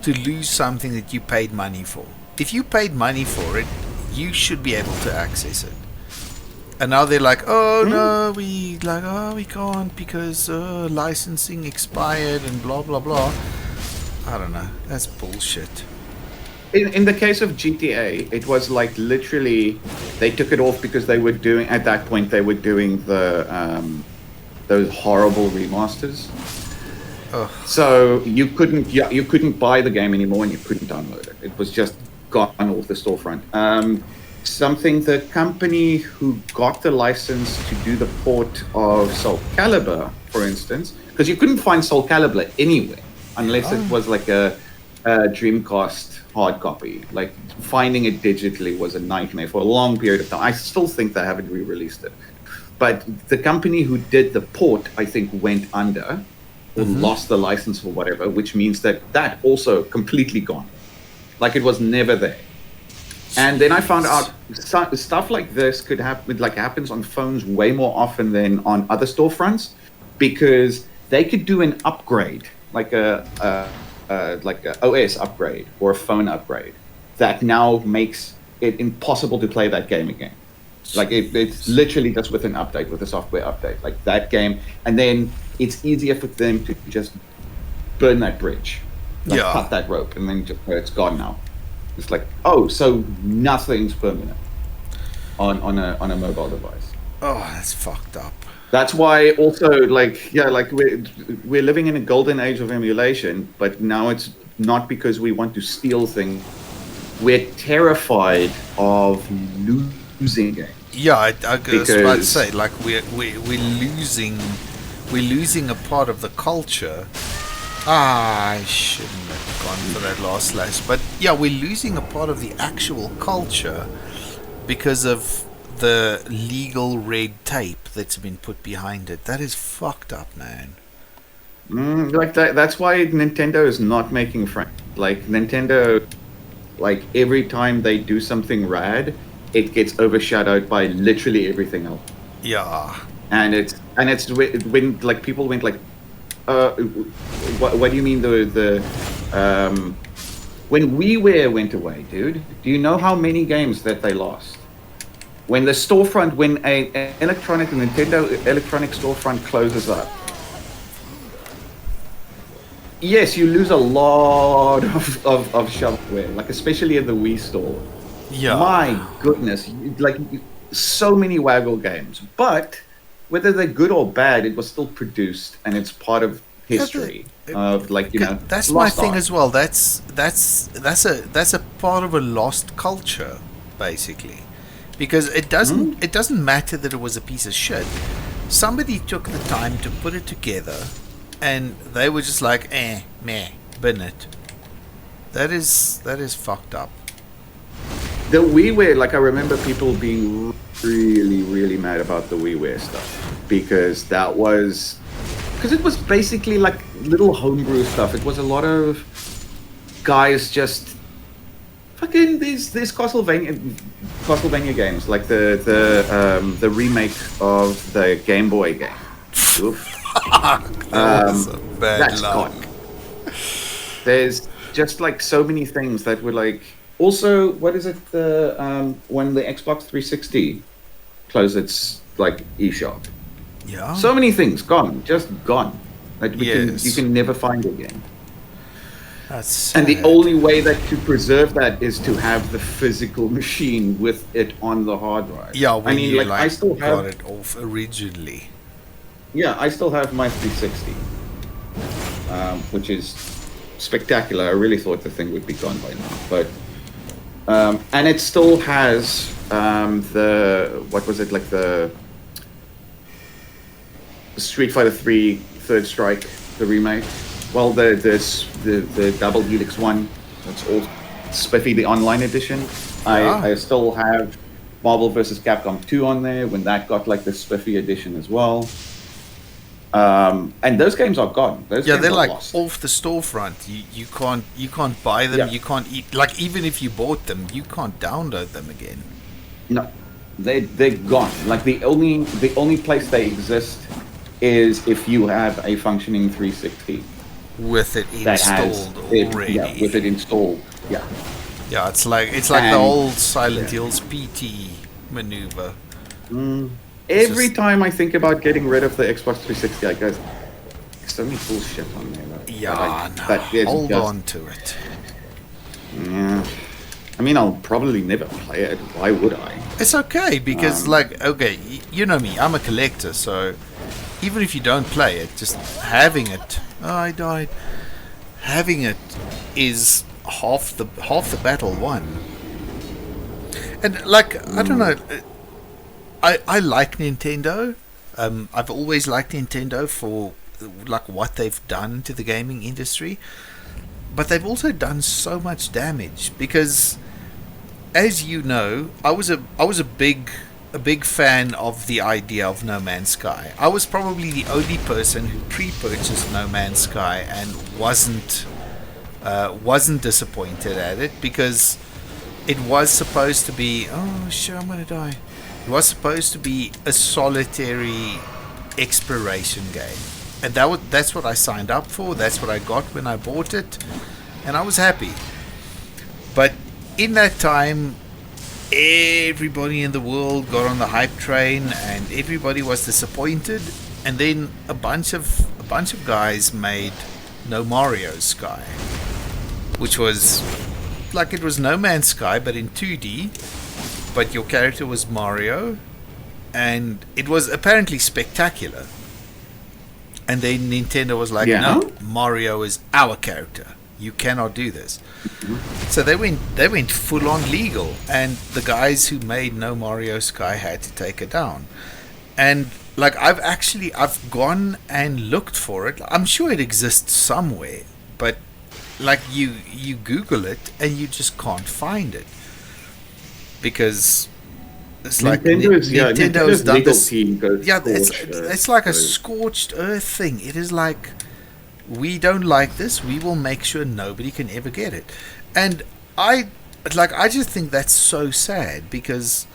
to lose something that you paid money for. If you paid money for it, you should be able to access it. And now they're like, oh no, we can't because licensing expired and blah blah blah. I don't know. That's bullshit. In the case of GTA, it was like literally they took it off because they were doing, at that point they were doing the those horrible remasters. Ugh. So you couldn't buy the game anymore and you couldn't download it. It was just gone off the storefront. The company who got the license to do the port of Soul Calibur, for instance, because you couldn't find Soul Calibur anywhere unless it was like a Dreamcast hard copy. Like finding it digitally was a nightmare for a long period of time. I still think they haven't re-released it. But the company who did the port, I think, went under or lost the license or whatever, which means that also completely gone. Like it was never there. And then I found out stuff like this could happen, like happens on phones way more often than on other storefronts, because they could do an upgrade, like a OS upgrade or a phone upgrade, that now makes it impossible to play that game again. Like it's literally just with an update, with a software update, like that game, and then it's easier for them to just burn that bridge, like Yeah. cut that rope, and then just, it's gone now. It's like, oh, so nothing's permanent on a mobile device. Oh, that's fucked up. That's why also like we're living in a golden age of emulation, but now it's not because we want to steal things. We're terrified of losing games. Yeah, I was about to Because- say, like we're losing a part of the culture. I shouldn't have gone for that last slash, but yeah, we're losing a part of the actual culture because of the legal red tape that's been put behind it. That is fucked up, man. Like that's why Nintendo is not making friends. Like Nintendo, like every time they do something rad, it gets overshadowed by literally everything else. Yeah. And it's when like people went like, what do you mean the when WiiWare went away, dude? Do you know how many games that they lost? When the storefront, when a Nintendo electronic storefront closes up, yes, you lose a lot of shovelware, like especially at the Wii store. Yeah. My goodness, like so many Waggle games, but whether they're good or bad, it was still produced, and it's part of history of like that's my lost thing art. as well. That's a part of a lost culture, basically, because it doesn't matter that it was a piece of shit. Somebody took the time to put it together, and they were just like, meh, bin it. That is fucked up. The WiiWare, like I remember people being really, really mad about the WiiWare stuff because it was basically like little homebrew stuff. It was a lot of guys just fucking these Castlevania games, like the remake of the Game Boy game. Oof. That was a bad That's luck. gone. There's just like so many things that were like. Also, what is it? When the Xbox 360 closed its like eShop, Yeah. so many things gone, just gone. That Yes. you can never find again. That's And the sad. only way that to preserve that is to have the physical machine with it on the hard drive. Yeah, when I mean, you like I still got have. it off originally. Yeah, I still have my 360, which is spectacular. I really thought the thing would be gone by now, but and it still has what was it, like the Street Fighter 3 Third Strike, the remake. Well, the Double Helix one, that's all spiffy, the online edition. Yeah. I still have Marvel vs. Capcom 2 on there when that got like the spiffy edition as well. And those games are gone. Those Yeah, games they're are like lost. off the storefront. You can't buy them. Yeah. You can't eat. Like even if you bought them, you can't download them again. No, they're gone. Like the only place they exist is if you have a functioning 360 With it that has installed it, already. yeah, with it installed. Yeah. Yeah, it's like the And- old Silent Hills PT maneuver. Every just- time I think about getting rid of the Xbox 360, I go, there's so many cool shit on there. Yeah, that is hold just- on to it. Yeah. I mean, I'll probably never play it. Why would I? It's okay because, you know me, I'm a collector, so even if you don't play it, just having it. Oh, I died. Having it is half the battle won. And I don't know. I like Nintendo. I've always liked Nintendo for like what they've done to the gaming industry, but they've also done so much damage because, as you know, I was a big fan of the idea of No Man's Sky. I was probably the only person who pre-purchased No Man's Sky and wasn't disappointed at it because it was supposed to be. Oh shit! I'm gonna die. It was supposed to be a solitary exploration game, and that's what I signed up for. That's what I got when I bought it, and I was happy. But in that time, everybody in the world got on the hype train, and everybody was disappointed. And then a bunch of guys made No Mario Sky, which was like it was No Man's Sky but in 2D, but your character was Mario, and it was apparently spectacular. And then Nintendo was like, no, Mario is our character. You cannot do this. So they went full on legal, and the guys who made No Mario Sky had to take it down. And like I've gone and looked for it. I'm sure it exists somewhere, but like you Google it and you just can't find it because it's like Nintendo's done this. It's like a scorched earth thing. It is like, we don't like this. We will make sure nobody can ever get it. And I just think that's so sad, because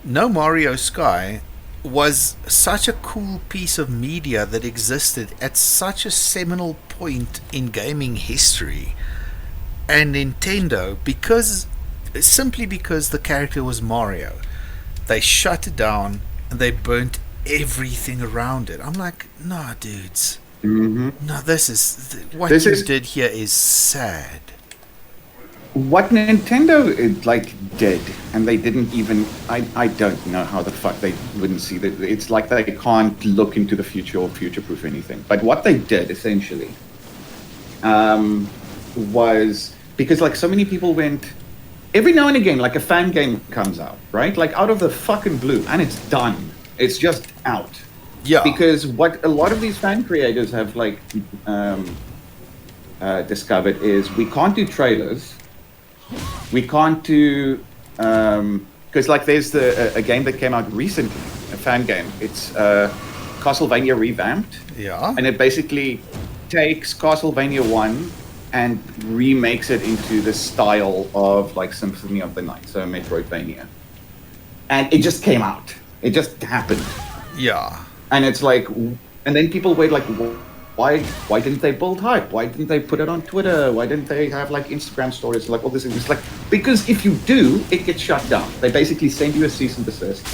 No Mario Sky was such a cool piece of media that existed at such a seminal point in gaming history, and Nintendo, simply because the character was Mario, they shut it down and they burnt everything around it. I'm like, nah, dudes. No, this is what you did here is sad. What Nintendo did, and they didn't even. I don't know how the fuck they wouldn't see that. It's like they can't look into the future or future-proof anything. But what they did essentially was, because like so many people went, every now and again, like a fan game comes out, right? Like out of the fucking blue, and it's done. It's just out. Yeah. Because what a lot of these fan creators have discovered is we can't do trailers. We can't do because like there's a game that came out recently, a fan game. It's Castlevania revamped. Yeah. And it basically takes Castlevania 1 and remakes it into the style of like Symphony of the Night, so Metroidvania. And it just came out. It just happened. Yeah. And it's like, and then people wait like, why didn't they build hype? Why didn't they put it on Twitter? Why didn't they have like Instagram stories, like all this? It's like, because if you do, it gets shut down. They basically send you a cease and desist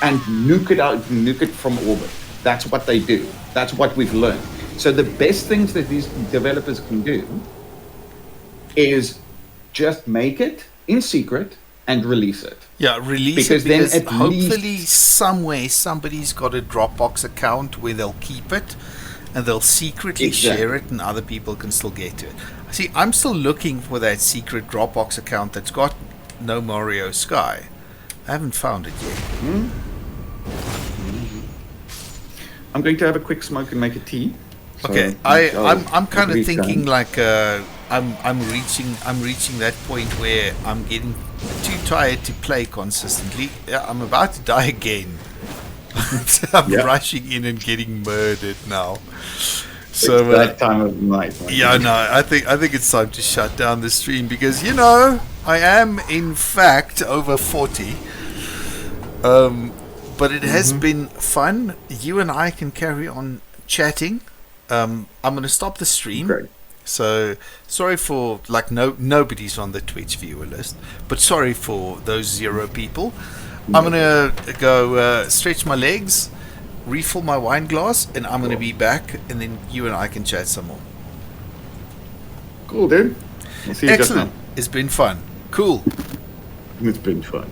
and nuke it from orbit. That's what they do. That's what we've learned. So the best things that these developers can do is just make it in secret and release it. Yeah, because then at hopefully somewhere somebody's got a Dropbox account where they'll keep it and they'll secretly share it, and other people can still get to it. See, I'm still looking for that secret Dropbox account that's got No Mario Sky. I haven't found it yet. I'm going to have a quick smoke and make a tea. So okay, I'm kind of thinking like I'm reaching that point where I'm getting too tired to play consistently. Yeah, I'm about to die again. I'm rushing in and getting murdered now. So it's that time of night. Yeah, no, I think it's time to shut down the stream, because I am in fact over 40. But it has been fun. You and I can carry on chatting. I'm going to stop the stream. Great. So sorry for nobody's on the Twitch viewer list, but sorry for those 0 people. I'm gonna go stretch my legs, refill my wine glass, and I'm gonna be back, and then you and I can chat some more. Cool, dude. I'll see you. Excellent. It's been fun. Cool. It's been fun.